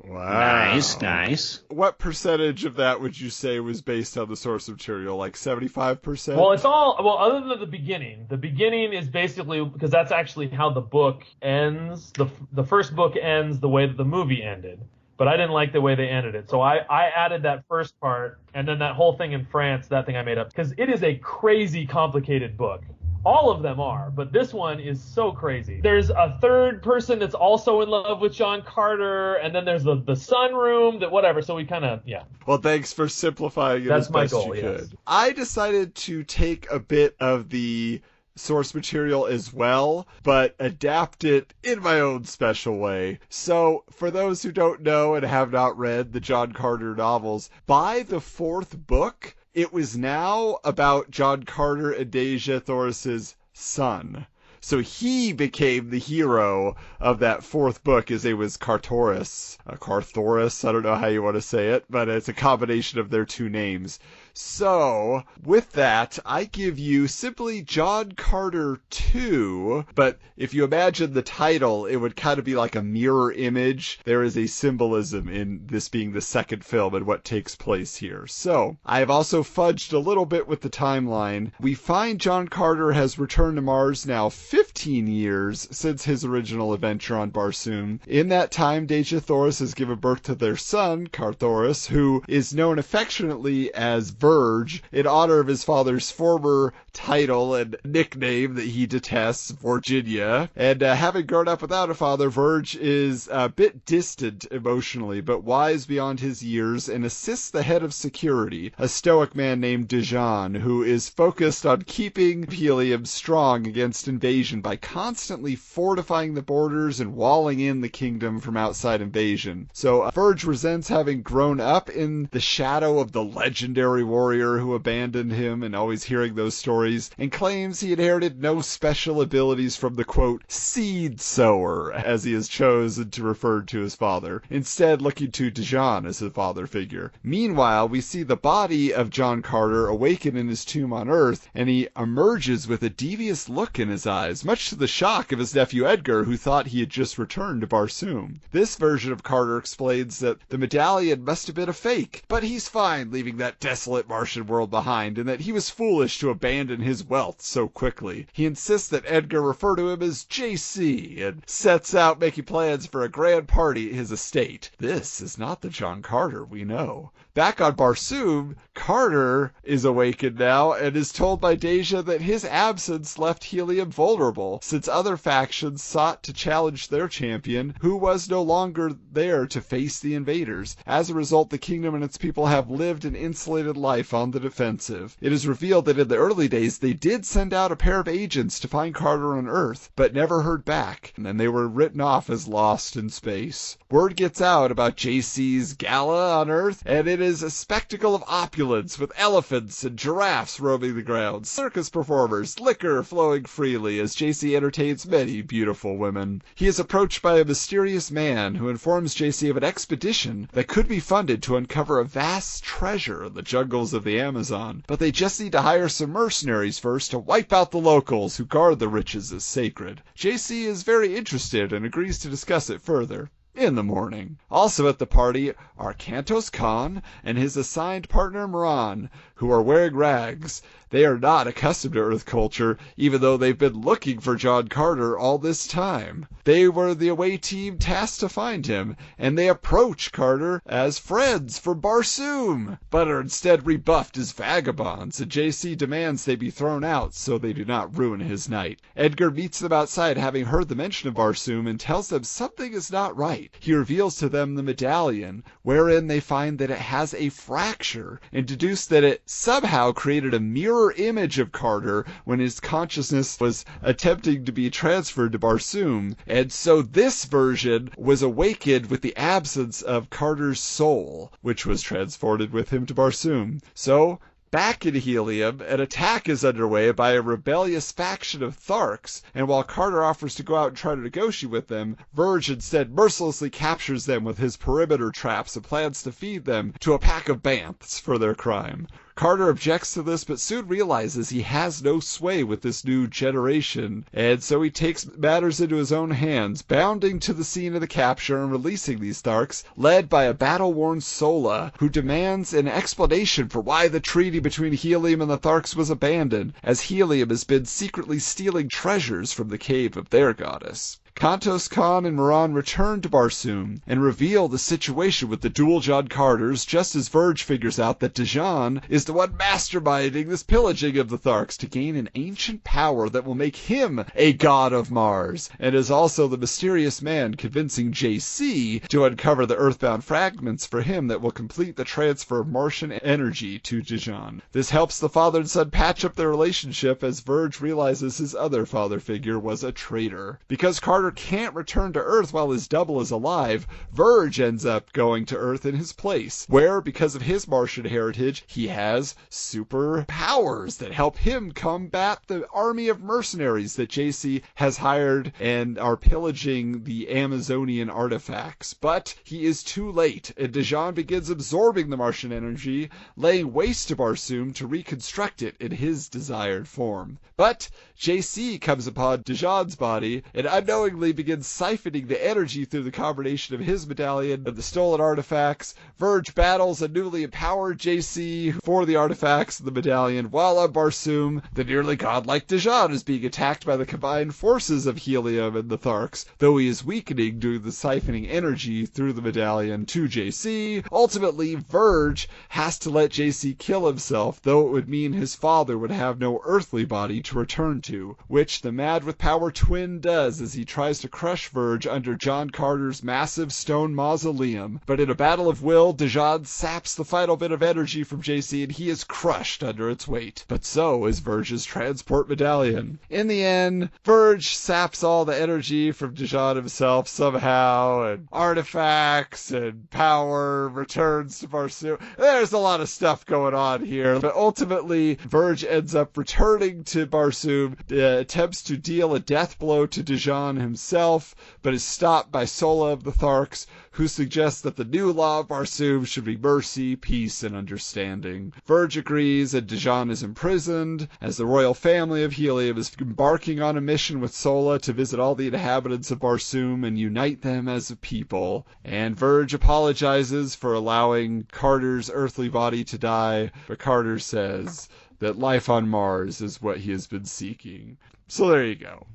Wow. Nice. What percentage of that would you say was based on the source material? Like 75%? Well, it's all, other than the beginning. The beginning is basically, because that's actually how the book ends. The first book ends the way that the movie ended. But I didn't like the way they ended it. So I added that first part, and then that whole thing in France, that thing I made up. Because it is a crazy complicated book. All of them are, but this one is so crazy. There's a third person that's also in love with John Carter, and then there's the sunroom, that whatever. So we kind of, yeah. Well, thanks for simplifying it as best you could. I decided to take a bit of the source material as well, but adapt it in my own special way. So, for those who don't know and have not read the John Carter novels, by the fourth book, it was now about John Carter and Deja Thoris's son. So he became the hero of that fourth book, as it was Carthoris, I don't know how you want to say it, but it's a combination of their two names. So, with that, I give you simply John Carter 2, but if you imagine the title, it would kind of be like a mirror image. There is a symbolism in this being the second film and what takes place here. So, I have also fudged a little bit with the timeline. We find John Carter has returned to Mars now 15 years since his original adventure on Barsoom. In that time, Dejah Thoris has given birth to their son, Carthoris, who is known affectionately as Verge, in honor of his father's former title and nickname that he detests, Virginia. And having grown up without a father, Verge is a bit distant emotionally, but wise beyond his years, and assists the head of security, a stoic man named Dijon, who is focused on keeping Helium strong against invasion by constantly fortifying the borders and walling in the kingdom from outside invasion. So Verge resents having grown up in the shadow of the legendary warrior who abandoned him, and always hearing those stories, and claims he inherited no special abilities from the, quote, seed sower, as he has chosen to refer to his father, instead looking to Dijon as a father figure. Meanwhile, we see the body of John Carter awaken in his tomb on Earth, and he emerges with a devious look in his eyes, much to the shock of his nephew Edgar, who thought he had just returned to Barsoom. This version of Carter explains that the medallion must have been a fake, but he's fine leaving that desolate Martian world behind, and that he was foolish to abandon his wealth so quickly. He insists that Edgar refer to him as JC, and sets out making plans for a grand party at his estate. This is not the John Carter we know. Back on Barsoom, Carter is awakened now and is told by Dejah that his absence left Helium vulnerable, since other factions sought to challenge their champion, who was no longer there to face the invaders. As a result, the kingdom and its people have lived an insulated life on the defensive. It is revealed that in the early days they did send out a pair of agents to find Carter on Earth, but never heard back, and they were written off as lost in space. Word gets out about JC's gala on Earth, and it is a spectacle of opulence, with elephants and giraffes roaming the grounds, circus performers, liquor flowing freely as JC entertains many beautiful women. He is approached by a mysterious man who informs JC of an expedition that could be funded to uncover a vast treasure in the jungles of the Amazon, but they just need to hire some mercenaries first to wipe out the locals who guard the riches as sacred. JC is very interested and agrees to discuss it further. In the morning. Also at the party are Kantos Khan and his assigned partner Moran, who are wearing rags. They are not accustomed to Earth culture, even though they've been looking for John Carter all this time. They were the away team tasked to find him, and they approach Carter as friends from Barsoom, but are instead rebuffed as vagabonds, and JC demands they be thrown out so they do not ruin his night. Edgar meets them outside, having heard the mention of Barsoom, and tells them something is not right. He reveals to them the medallion, wherein they find that it has a fracture, and deduce that it somehow created a mirror image of Carter when his consciousness was attempting to be transferred to Barsoom, and so this version was awakened with the absence of Carter's soul, which was transported with him to Barsoom. So, back in Helium, an attack is underway by a rebellious faction of Tharks, and while Carter offers to go out and try to negotiate with them, Verge instead mercilessly captures them with his perimeter traps and plans to feed them to a pack of banths for their crime. Carter objects to this, but soon realizes he has no sway with this new generation, and so he takes matters into his own hands, bounding to the scene of the capture and releasing these Tharks, led by a battle-worn Sola, who demands an explanation for why the treaty between Helium and the Tharks was abandoned, as Helium has been secretly stealing treasures from the cave of their goddess. Kantos Khan and Moran return to Barsoom and reveal the situation with the dual John Carters, just as Verge figures out that Dijon is the one masterminding this pillaging of the Tharks to gain an ancient power that will make him a god of Mars, and is also the mysterious man convincing JC to uncover the earthbound fragments for him that will complete the transfer of Martian energy to Dijon. This helps the father and son patch up their relationship, as Verge realizes his other father figure was a traitor. Because Carter can't return to Earth while his double is alive, Verge ends up going to Earth in his place, where, because of his Martian heritage, he has superpowers that help him combat the army of mercenaries that JC has hired and are pillaging the Amazonian artifacts. But he is too late, and Dijon begins absorbing the Martian energy, laying waste to Barsoom to reconstruct it in his desired form. But JC comes upon Dijon's body and unknowingly accordingly begins siphoning the energy through the combination of his medallion and the stolen artifacts. Verge battles a newly empowered JC for the artifacts and the medallion, while on Barsoom, the nearly godlike Dijon is being attacked by the combined forces of Helium and the Tharks, though he is weakening due to the siphoning energy through the medallion to JC. Ultimately, Verge has to let JC kill himself, though it would mean his father would have no earthly body to return to, which the Mad with Power twin does as he tries to crush Verge under John Carter's massive stone mausoleum. But in a battle of will, Dijon saps the final bit of energy from JC and he is crushed under its weight. But so is Verge's transport medallion. In the end, Verge saps all the energy from Dijon himself somehow, and artifacts and power returns to Barsoom. There's a lot of stuff going on here, but ultimately Verge ends up returning to Barsoom, attempts to deal a death blow to Dijon himself, but is stopped by Sola of the Tharks, who suggests that the new law of Barsoom should be mercy, peace, and understanding. Verge agrees, and Dijon is imprisoned, as the royal family of Helium is embarking on a mission with Sola to visit all the inhabitants of Barsoom and unite them as a people. And Verge apologizes for allowing Carter's earthly body to die, but Carter says that life on Mars is what he has been seeking. So there you go.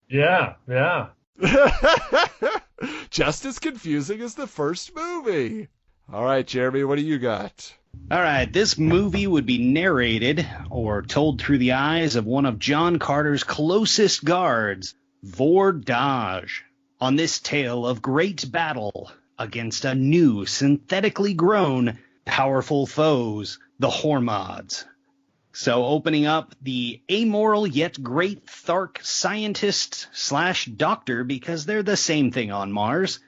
Yeah. Just as confusing as the first movie. All right, Jeremy, what do you got? All right, this movie would be narrated or told through the eyes of one of John Carter's closest guards, Voyage, on this tale of great battle against a new, synthetically grown, powerful foes, the Hormods. So opening up, the amoral yet great Thark scientist / doctor, because they're the same thing on Mars,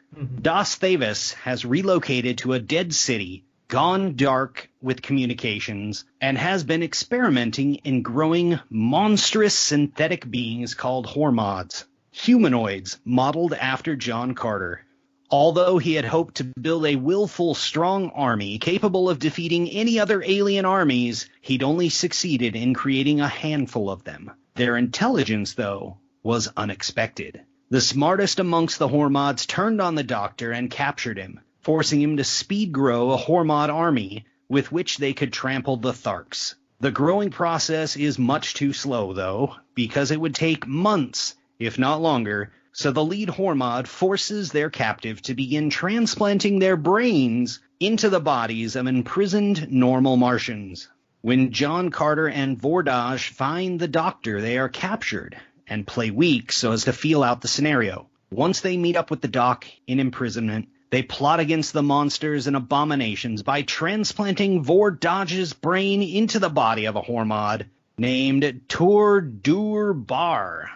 Das Thavis has relocated to a dead city, gone dark with communications, and has been experimenting in growing monstrous synthetic beings called Hormods, humanoids modeled after John Carter. Although he had hoped to build a willful, strong army capable of defeating any other alien armies, he'd only succeeded in creating a handful of them. Their intelligence, though, was unexpected. The smartest amongst the Hormods turned on the Doctor and captured him, forcing him to speed grow a Hormod army with which they could trample the Tharks. The growing process is much too slow, though, because it would take months, if not longer, so the lead Hormod forces their captive to begin transplanting their brains into the bodies of imprisoned normal Martians. When John Carter and Voyage find the Doctor, they are captured and play weak so as to feel out the scenario. Once they meet up with the Doc in imprisonment, they plot against the monsters and abominations by transplanting Voyage's brain into the body of a Hormod named Dur-Dur-Bar.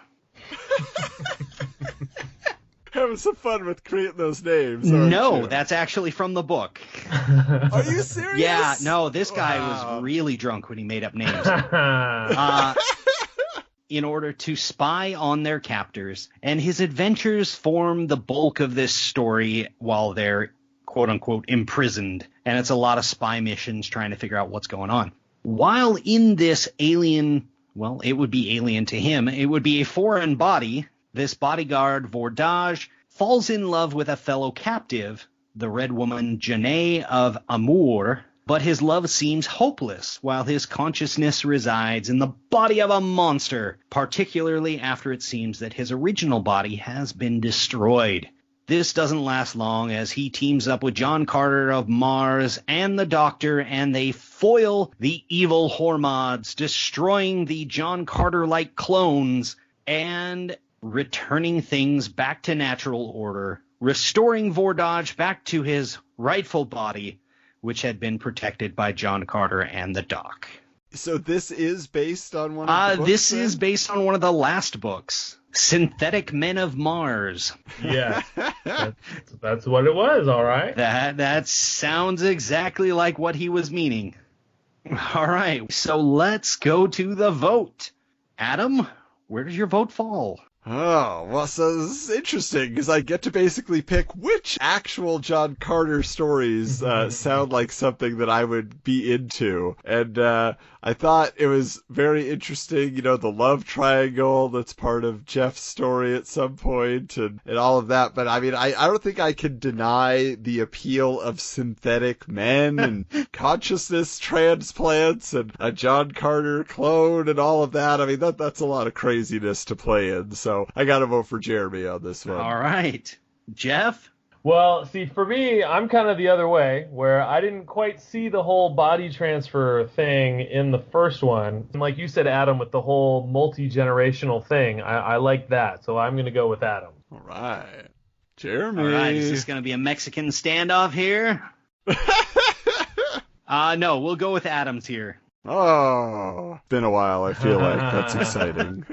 Having some fun with creating those names. No, that's actually from the book. Are you serious? Yeah, no, this guy was really drunk when he made up names. In order to spy on their captors, and his adventures form the bulk of this story while they're quote-unquote imprisoned, and it's a lot of spy missions trying to figure out what's going on. While in this alien, well, it would be alien to him, it would be a foreign body, this bodyguard, Voyage, falls in love with a fellow captive, the red woman Janae of Amour, but his love seems hopeless while his consciousness resides in the body of a monster, particularly after it seems that his original body has been destroyed. This doesn't last long as he teams up with John Carter of Mars and the Doctor, and they foil the evil Hormods, destroying the John Carter-like clones and returning things back to natural order, restoring Voyage back to his rightful body, which had been protected by John Carter and the Doc. So this is based on one of the books? This is based on one of the last books, Synthetic Men of Mars. Yeah, that's what it was, all right. That sounds exactly like what he was meaning. All right, so let's go to the vote. Adam, where does your vote fall? Oh, well, so this is interesting, because I get to basically pick which actual John Carter stories sound like something that I would be into. And I thought it was very interesting, the love triangle that's part of Jeff's story at some point, and all of that. But I mean, I don't think I can deny the appeal of synthetic men and consciousness transplants and a John Carter clone and all of that. I mean, that's a lot of craziness to play in. So I got to vote for Jeremy on this one. All right. Jeff? Well, see, for me, I'm kind of the other way, where I didn't quite see the whole body transfer thing in the first one. And like you said, Adam, with the whole multi-generational thing, I like that. So I'm going to go with Adam. All right. Jeremy. All right. Is this going to be a Mexican standoff here? No, we'll go with Adam's here. Oh, been a while, I feel like. That's exciting.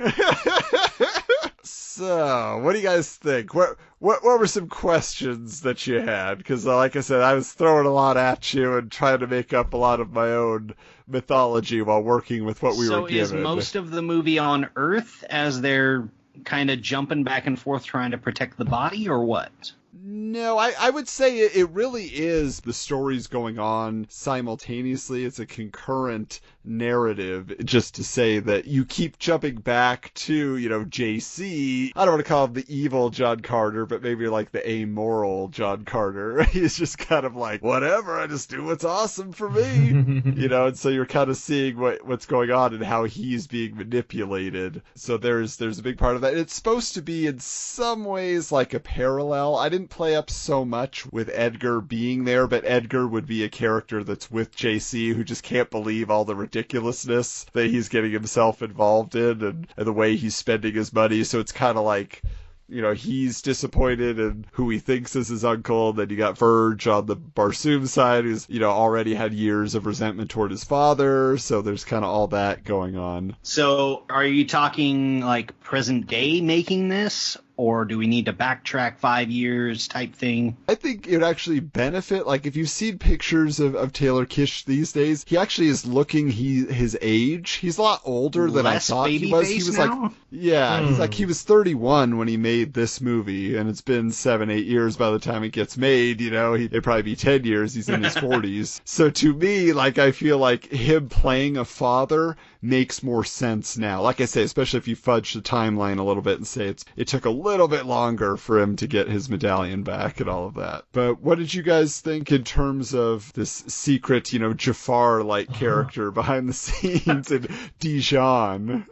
So, what do you guys think? What were some questions that you had? Because, like I said, I was throwing a lot at you and trying to make up a lot of my own mythology while working with what we were given. So is most of the movie on Earth as they're kind of jumping back and forth trying to protect the body, or what? No, I would say it really is the stories going on simultaneously. It's a concurrent narrative, just to say that you keep jumping back to, JC. I don't want to call him the evil John Carter, but maybe like the amoral John Carter. He's just kind of like, whatever, I just do what's awesome for me. And so you're kind of seeing what's going on and how he's being manipulated. So there's a big part of that. It's supposed to be in some ways like a parallel. I didn't play up so much with Edgar being there, but Edgar would be a character that's with JC who just can't believe all the ridiculousness that he's getting himself involved in and the way he's spending his money. So it's kind of like, he's disappointed in who he thinks is his uncle. Then you got Verge on the Barsoom side, who's, already had years of resentment toward his father. So there's kind of all that going on. So are you talking like present day making this? Or do we need to backtrack 5 years type thing? I think it would actually benefit. Like, if you've seen pictures of Taylor Kitsch these days, he actually is looking his age. He's a lot older than I thought he was. He was now? He was 31 when he made this movie, and it's been 7-8 years by the time it gets made. It'd probably be 10 years. He's in his 40s. So to me, I feel like him playing a father makes more sense now. Like I say, especially if you fudge the timeline a little bit and say it took a little bit longer for him to get his medallion back and all of that. But what did you guys think in terms of this secret, Jafar-like character behind the scenes in Dijon?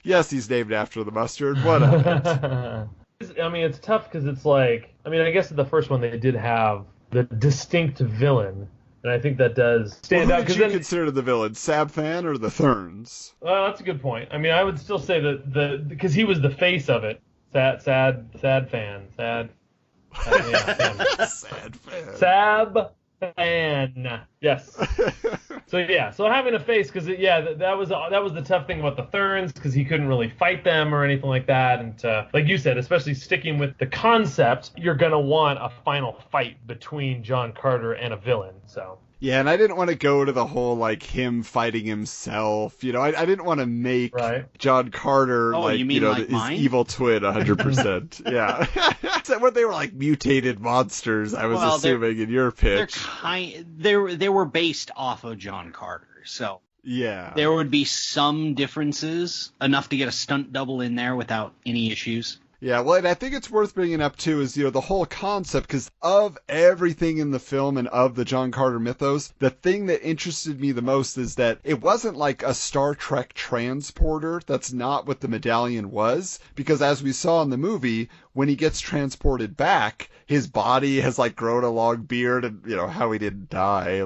Yes, he's named after the mustard. What of it? I mean, it's tough because it's like, I guess in the first one they did have the distinct villain. And I think that does stand out. Who did you consider the villain, Sab Fan or the Therns? Well, that's a good point. I would still say that because he was the face of it. Sad fan. Sad fan. Sab fan. Yes. So having a face, because that was the tough thing about the Therns, because he couldn't really fight them or anything like that. And like you said, especially sticking with the concept, you're gonna want a final fight between John Carter and a villain. So. Yeah, and I didn't want to go to the whole, him fighting himself. I didn't want to make John Carter, his evil twin 100%. Yeah. What they were mutated monsters, I was assuming, in your pitch. They were based off of John Carter, so. Yeah. There would be some differences, enough to get a stunt double in there without any issues. Yeah, well, and I think it's worth bringing up, too, is, the whole concept, because of everything in the film and of the John Carter mythos, the thing that interested me the most is that it wasn't like a Star Trek transporter. That's not what the medallion was, because as we saw in the movie, when he gets transported back, his body has grown a long beard and, how he didn't die,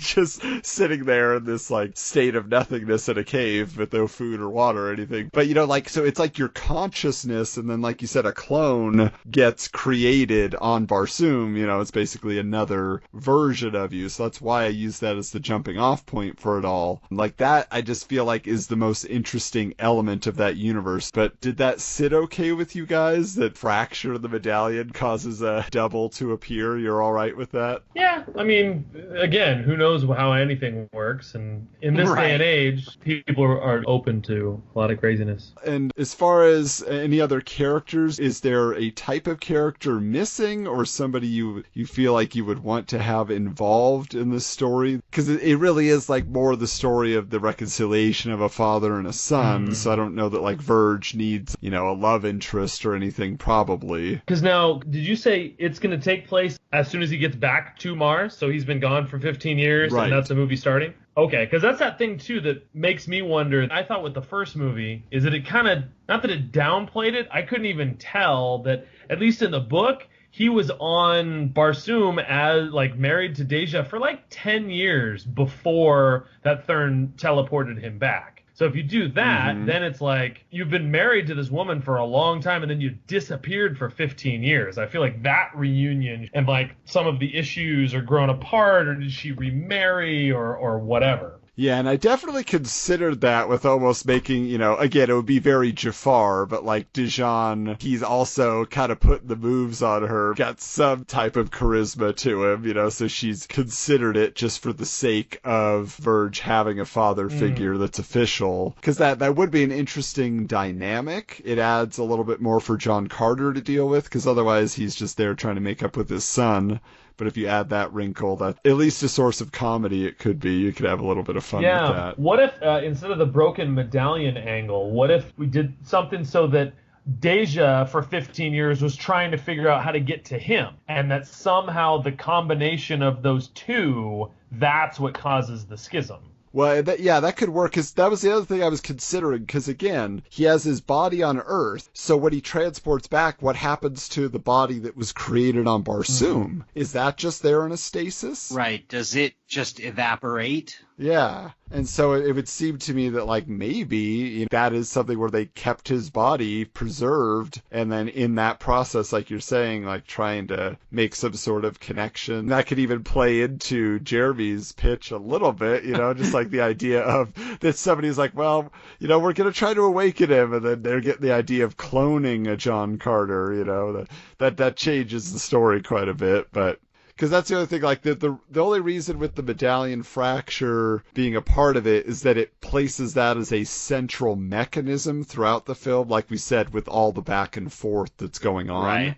just sitting there in this state of nothingness in a cave with no food or water or anything. But, so it's your consciousness universe, and then, like you said, a clone gets created on Barsoom, it's basically another version of you. So that's why I use that as the jumping off point for it all. Like that, I just feel like is the most interesting element of that universe. But did that sit okay with you guys, that fracture of the medallion causes a double to appear? You're all right with that? Yeah, I mean, again, who knows how anything works, and in this day and age, people are open to a lot of craziness. And as far as any other characters, is there a type of character missing, or somebody you feel like you would want to have involved in this story? Because it really is like more the story of the reconciliation of a father and a son, so I don't know that like Verge needs, a love interest or anything, probably. Because now, did you say it's going to take place as soon as he gets back to Mars? So he's been gone for 15 years, and that's the movie starting? Okay, because that's that thing, too, that makes me wonder. I thought with the first movie is that it kind of, not that it downplayed it, I couldn't even tell that, at least in the book, he was on Barsoom as, like, married to Deja for, 10 years before that Thurn teleported him back. So if you do that, then it's like you've been married to this woman for a long time and then you disappeared for 15 years. I feel like that reunion and some of the issues are grown apart, or did she remarry or whatever. Yeah, and I definitely considered that with almost making, again, it would be very Jafar, but like Dijon, he's also kind of putting the moves on her, got some type of charisma to him, so she's considered it just for the sake of Verge having a father figure that's official. Because that would be an interesting dynamic. It adds a little bit more for John Carter to deal with, because otherwise he's just there trying to make up with his son. But if you add that wrinkle, that at least a source of comedy it could be. You could have a little bit of fun with that. What if, instead of the broken medallion angle, what if we did something so that Deja, for 15 years, was trying to figure out how to get to him, and that somehow the combination of those two, that's what causes the schism? Well, that could work, because that was the other thing I was considering, because, again, he has his body on Earth, so when he transports back, what happens to the body that was created on Barsoom? Is that just there in a stasis? Right. Does it just evaporate? Yeah. And so it would seem to me that, maybe that is something where they kept his body preserved, and then in that process, like you're saying, trying to make some sort of connection. That could even play into Jeramy's pitch a little bit, just the idea of that somebody's like, well, we're going to try to awaken him, and then they're getting the idea of cloning a John Carter, that changes the story quite a bit, but... Because that's the other thing, the only reason with the medallion fracture being a part of it is that it places that as a central mechanism throughout the film, like we said, with all the back and forth that's going on. Right.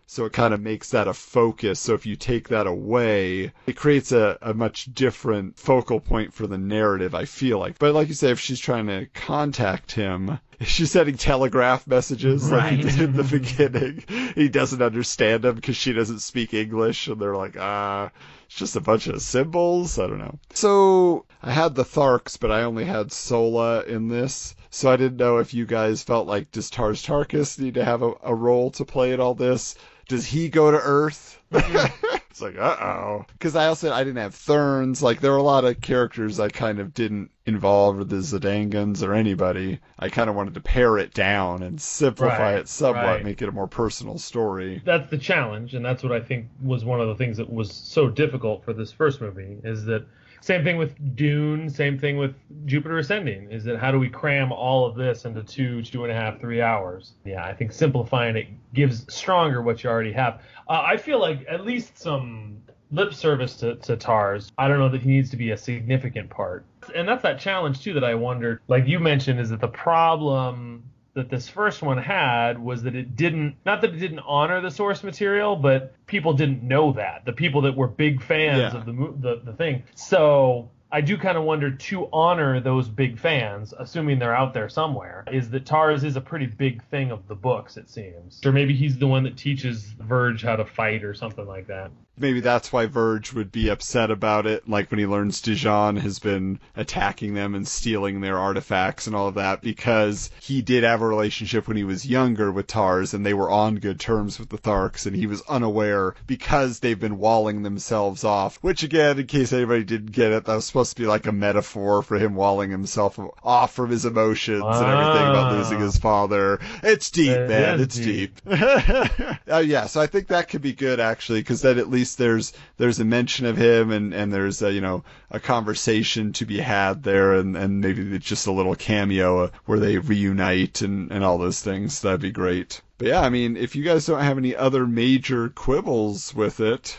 So it kind of makes that a focus. So if you take that away, it creates a much different focal point for the narrative, I feel like. But like you say, if she's trying to contact him, she's sending telegraph messages like he did in the beginning. He doesn't understand them because she doesn't speak English, and they're like, it's just a bunch of symbols. I don't know. So I had the Tharks, but I only had Sola in this. So I didn't know if you guys felt like, does Tars Tarkas need to have a role to play in all this? Does he go to Earth? It's like, uh-oh. Because I didn't have Thurns. There were a lot of characters I kind of didn't involve, with the Zidangans or anybody. I kind of wanted to pare it down and simplify it somewhat, make it a more personal story. That's the challenge, and that's what I think was one of the things that was so difficult for this first movie, is that same thing with Dune, same thing with Jupiter Ascending, is that how do we cram all of this into 2.5, 3 hours? Yeah, I think simplifying it gives stronger what you already have. I feel like at least some lip service to Tars. I don't know that he needs to be a significant part. And that's that challenge, too, that I wondered, like you mentioned, is that the problem that this first one had was that it didn't, not that it didn't honor the source material, but people didn't know that. The people that were big fans of the thing. So I do kind of wonder, to honor those big fans, assuming they're out there somewhere, is that Tars is a pretty big thing of the books, it seems. Or maybe he's the one that teaches Verge how to fight or something like that. maybe that's why Verge would be upset about it, like when he learns Dijon has been attacking them and stealing their artifacts and all of that, because he did have a relationship when he was younger with Tars, and they were on good terms with the Tharks, and he was unaware because they've been walling themselves off, which again, in case anybody didn't get it, that was supposed to be like a metaphor for him walling himself off from his emotions and everything about losing his father. It's deep, man. It's deep. Yeah, so I think that could be good, actually, because then at least there's a mention of him, and there's a conversation to be had there, and maybe it's just a little cameo where they reunite and all those things. That'd be great. But yeah, I mean, if you guys don't have any other major quibbles with it,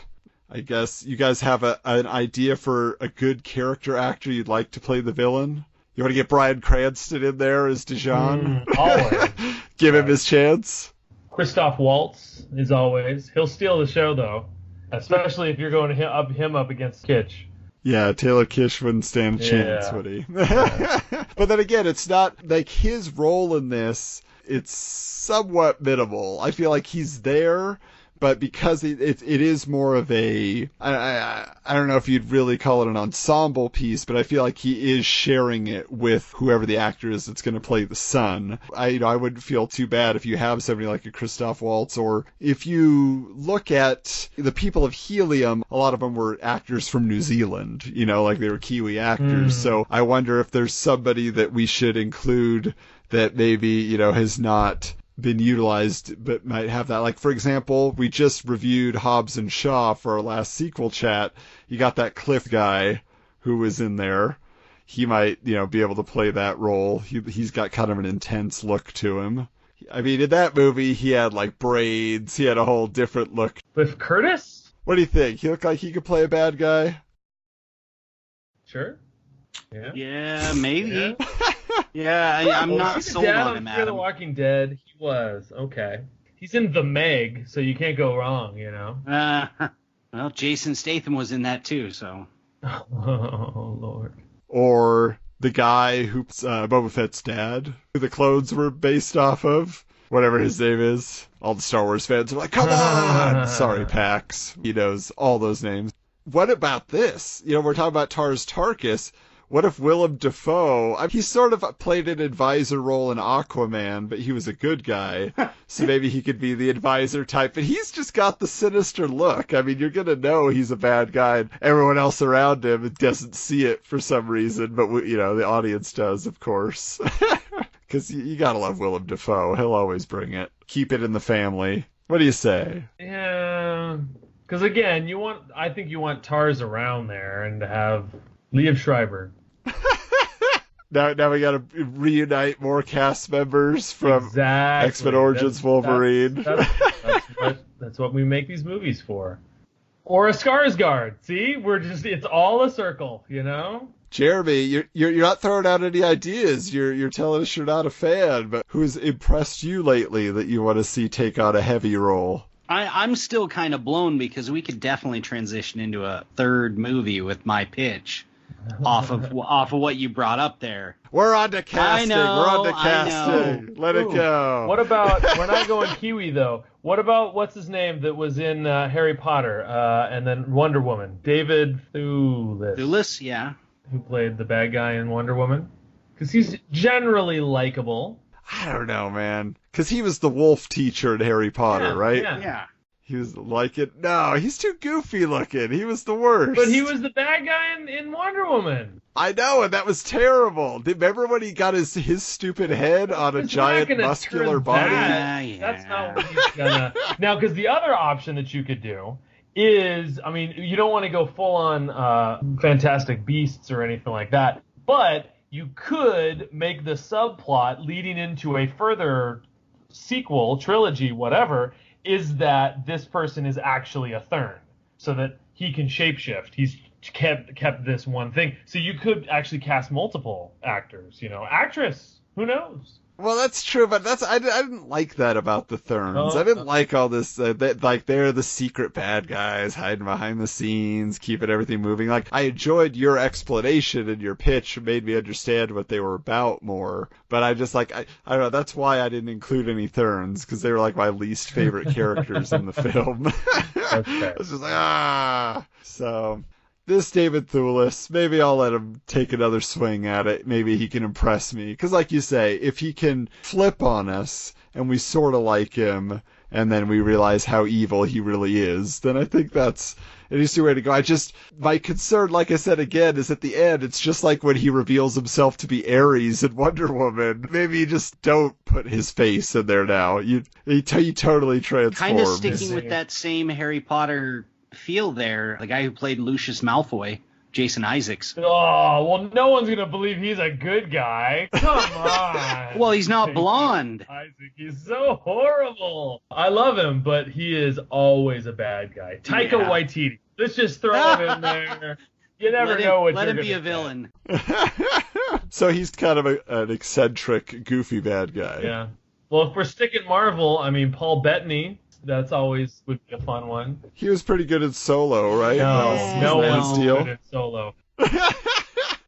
I guess you guys have an idea for a good character actor you'd like to play the villain? You want to get Bryan Cranston in there as Dijon? Always. Give him his chance? Christoph Waltz, as always. He'll steal the show, though. Especially if you're going him up against Kitsch. Yeah, Taylor Kitsch wouldn't stand a chance, would he? But then again, it's not like his role in this, it's somewhat minimal. I feel like he's there, but because it is more of a, I don't know if you'd really call it an ensemble piece, but I feel like he is sharing it with whoever the actor is that's going to play the son. I wouldn't feel too bad if you have somebody like a Christoph Waltz, or if you look at the people of Helium, a lot of them were actors from New Zealand, like they were Kiwi actors. So I wonder if there's somebody that we should include that maybe, has not been utilized but might have that. Like, for example, we just reviewed Hobbs and Shaw for our last sequel chat. You got that Cliff guy who was in there. He might, be able to play that role. He's got kind of an intense look to him. I mean, in that movie, he had like braids. He had a whole different look. Cliff Curtis? What do you think? He looked like he could play a bad guy? Sure. Yeah. Yeah, maybe. Yeah, I'm not sold on him, Adam. The Walking Dead, he was. Okay. He's in The Meg, so you can't go wrong, Well, Jason Statham was in that too, so. Oh, Lord. Or the guy who's Boba Fett's dad, who the clones were based off of, whatever his name is. All the Star Wars fans are like, come on! Sorry, Pax. He knows all those names. What about this? We're talking about Tars Tarkas. What if Willem Dafoe, he sort of played an advisor role in Aquaman, but he was a good guy, so maybe he could be the advisor type, but he's just got the sinister look. I mean, you're going to know he's a bad guy, and everyone else around him doesn't see it for some reason, but, the audience does, of course. Because you got to love Willem Dafoe. He'll always bring it. Keep it in the family. What do you say? Yeah, because again, I think you want Tars around there and to have Liev Schreiber. Now we got to reunite more cast members from X-Men Origins Wolverine. That's what we make these movies for. Or a Skarsgård. See, it's all a circle, Jeremy, you're not throwing out any ideas. You're telling us you're not a fan, but who's impressed you lately that you want to see take on a heavy role? I'm still kind of blown because we could definitely transition into a third movie with my pitch. Off of what you brought up there. We're on to casting. We're on to casting. Let it go. What about, we're not going Kiwi though. What about, what's his name that was in Harry Potter and then Wonder Woman? David Thewlis. Thewlis, yeah. Who played the bad guy in Wonder Woman? Because he's generally likable. I don't know, man. Because he was the wolf teacher in Harry Potter, right? Yeah. He was like it. No, he's too goofy looking. He was the worst. But he was the bad guy in Wonder Woman. I know, and that was terrible. Remember when he got his stupid head on a giant muscular body? That's not what he's gonna. Now, because the other option that you could do is, I mean, you don't want to go full on Fantastic Beasts or anything like that, but you could make the subplot leading into a further sequel, trilogy, whatever, is that this person is actually a Thurn, so that he can shapeshift. He's kept this one thing. So you could actually cast multiple actors, actress. Who knows? Well, that's true, but I didn't like that about the Therns. I didn't like all this, like they're the secret bad guys hiding behind the scenes, keeping everything moving. Like, I enjoyed your explanation and your pitch made me understand what they were about more. But I just like, I don't know, that's why I didn't include any Therns, because they were like my least favorite characters in the film. Okay. I was just like, So... This David Thewlis, maybe I'll let him take another swing at it. Maybe he can impress me. Because like you say, if he can flip on us and we sort of like him and then we realize how evil he really is, then I think that's an easy way to go. My concern, like I said again, is at the end, it's just like when he reveals himself to be Ares in Wonder Woman. Maybe you just don't put his face in there now. He totally transforms. Kind of sticking with that same Harry Potter feel there, the guy who played Lucius Malfoy, Jason Isaacs. Oh, well, no one's going to believe he's a good guy. Come on. Well, he's not blonde. Isaac, he's so horrible. I love him, but he is always a bad guy. Taika Waititi. Let's just throw him in there. You never know what you're going to be a villain. So he's kind of an eccentric, goofy bad guy. Yeah. Well, if we're sticking Marvel, I mean, Paul Bettany. That's always would be a fun one. He was pretty good at Solo, right? No one's good at Solo.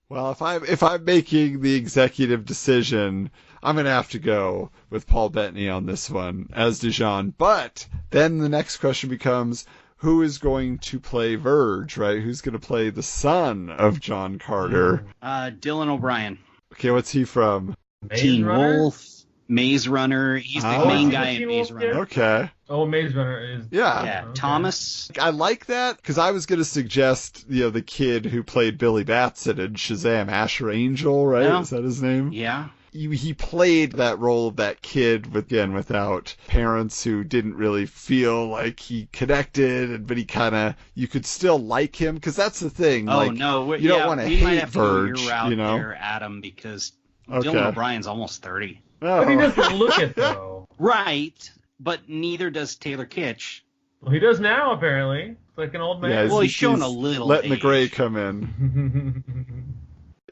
Well, if I'm making the executive decision, I'm going to have to go with Paul Bettany on this one as Dijon. But then the next question becomes, who is going to play Verge, right? Who's going to play the son of John Carter? Dylan O'Brien. Okay, what's he from? Teen Wolf. Maze Runner. He's the main guy in Maze Runner. Okay. Oh, Maze Runner is... Yeah. Okay. Thomas. I like that, because I was going to suggest, the kid who played Billy Batson in Shazam, Asher Angel, right? Yeah. Is that his name? Yeah. He played that role of that kid, without parents who didn't really feel like he connected, but he kind of, you could still like him, because that's the thing. Oh, like, no. You don't want to hate Verge, go your route there, Adam, because Dylan O'Brien's almost 30. Oh. But he doesn't look it, though. Right, but neither does Taylor Kitsch. Well, he does now, apparently. It's like an old man. Yeah, well, he's showing a little letting age. the gray come in.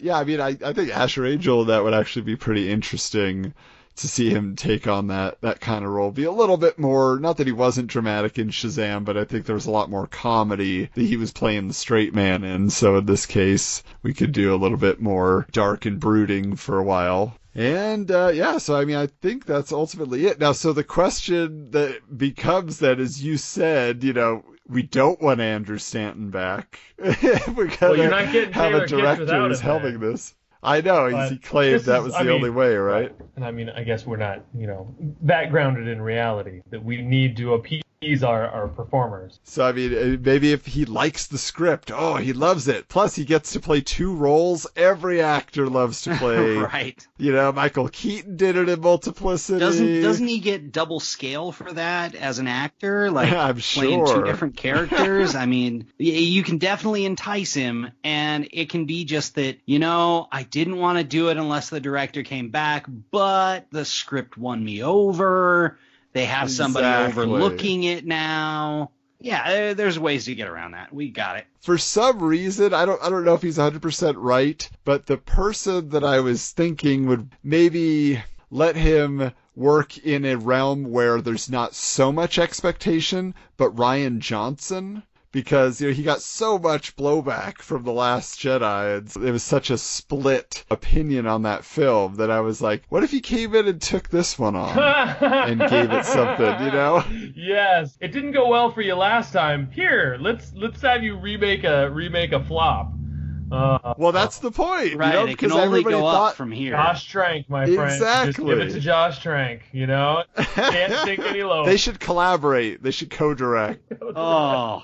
Yeah, I mean, I think Asher Angel, that would actually be pretty interesting to see him take on that kind of role. Be a little bit more, not that he wasn't dramatic in Shazam, but I think there was a lot more comedy that he was playing the straight man in. So in this case, we could do a little bit more dark and brooding for a while. And, so, I mean, I think that's ultimately it. Now, so the question that becomes then, as you said, we don't want Andrew Stanton back. You're not getting have Taylor a director who's helming this. I know, he claimed that was the only way, right? And I mean, I guess we're not, that grounded in reality, that we need to appease our performers. So, I mean, maybe if he likes the script, he loves it. Plus, he gets to play two roles every actor loves to play. Right. Michael Keaton did it in Multiplicity. Doesn't he get double scale for that as an actor? Like, I'm playing sure. two different characters? I mean, you can definitely entice him, and it can be just that, I didn't want to do it unless the director came back, but the script won me over. They have somebody overlooking it now. Yeah, there's ways to get around that. We got it. For some reason, I don't know if he's 100% right, but the person that I was thinking would maybe let him work in a realm where there's not so much expectation, but Rian Johnson. Because, he got so much blowback from The Last Jedi. It was such a split opinion on that film that I was like, what if he came in and took this one on and gave it something, Yes. It didn't go well for you last time. Here, let's have you remake a flop. Well, that's the point. Right, it can only go up from here. Josh Trank, my friend. Exactly. Just give it to Josh Trank, Can't sink any lower. They should collaborate. They should co-direct. Oh.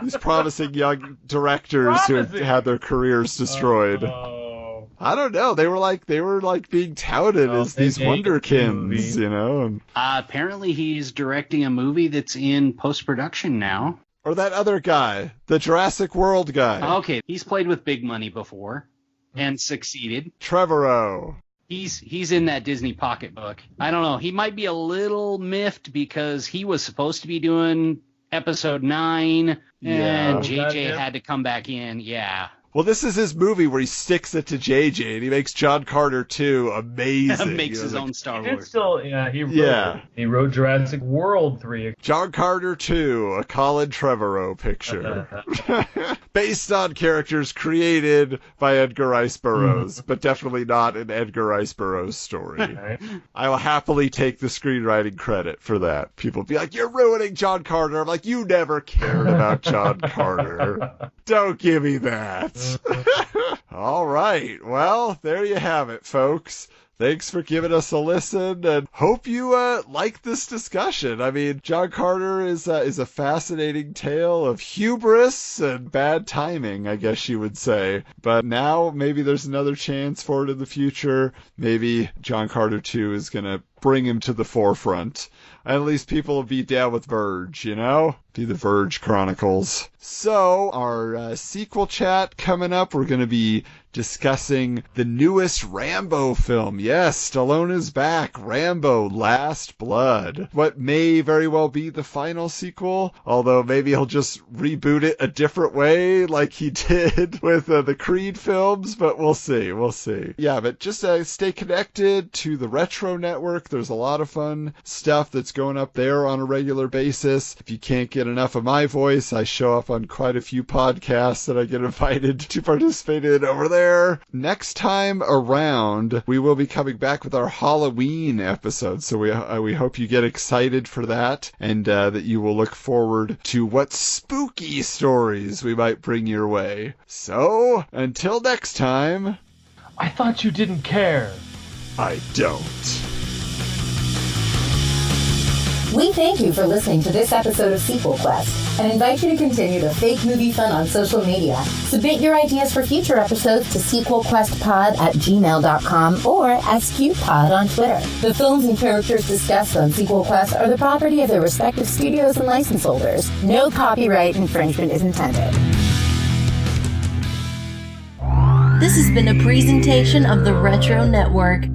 These promising young directors who had their careers destroyed. I don't know. They were like being touted as these wonderkins, And... apparently he's directing a movie that's in post-production now. Or that other guy, the Jurassic World guy. Okay, he's played with big money before and succeeded. Trevorrow. He's in that Disney pocketbook. I don't know. He might be a little miffed because he was supposed to be doing episode 9, and JJ had to come back in. Yeah. Well, this is his movie where he sticks it to JJ, and he makes John Carter 2 amazing. Makes his own Star Wars. He wrote Jurassic World 3. John Carter 2, a Colin Trevorrow picture. Based on characters created by Edgar Rice Burroughs, but definitely not an Edgar Rice Burroughs story. Right. I will happily take the screenwriting credit for that. People be like, you're ruining John Carter. I'm like, you never cared about John Carter. Don't give me that. All right. Well, there you have it, folks. Thanks for giving us a listen, and hope you like this discussion. I mean, John Carter is a fascinating tale of hubris and bad timing, I guess you would say. But now maybe there's another chance for it in the future. Maybe John Carter 2 is going to bring him to the forefront. At least people will be down with Verge, you know? Be the Verge Chronicles. So, our sequel chat coming up, we're going to be discussing the newest Rambo film. Yes, Stallone is back. Rambo: Last Blood. What may very well be the final sequel, although maybe he'll just reboot it a different way like he did with the Creed films, but we'll see. We'll see. Yeah, but just stay connected to the Retro Network. There's a lot of fun stuff that's going up there on a regular basis. If you can't get enough of my voice, I show up on quite a few podcasts that I get invited to participate in over there. Next time around, we will be coming back with our Halloween episode, so we hope you get excited for that, and that you will look forward to what spooky stories we might bring your way. So, until next time... I thought you didn't care. I don't. We thank you for listening to this episode of SequelQuest and invite you to continue the fake movie fun on social media. Submit your ideas for future episodes to sequelquestpod@gmail.com or SQPod on Twitter. The films and characters discussed on SequelQuest are the property of their respective studios and license holders. No copyright infringement is intended. This has been a presentation of the Retro Network.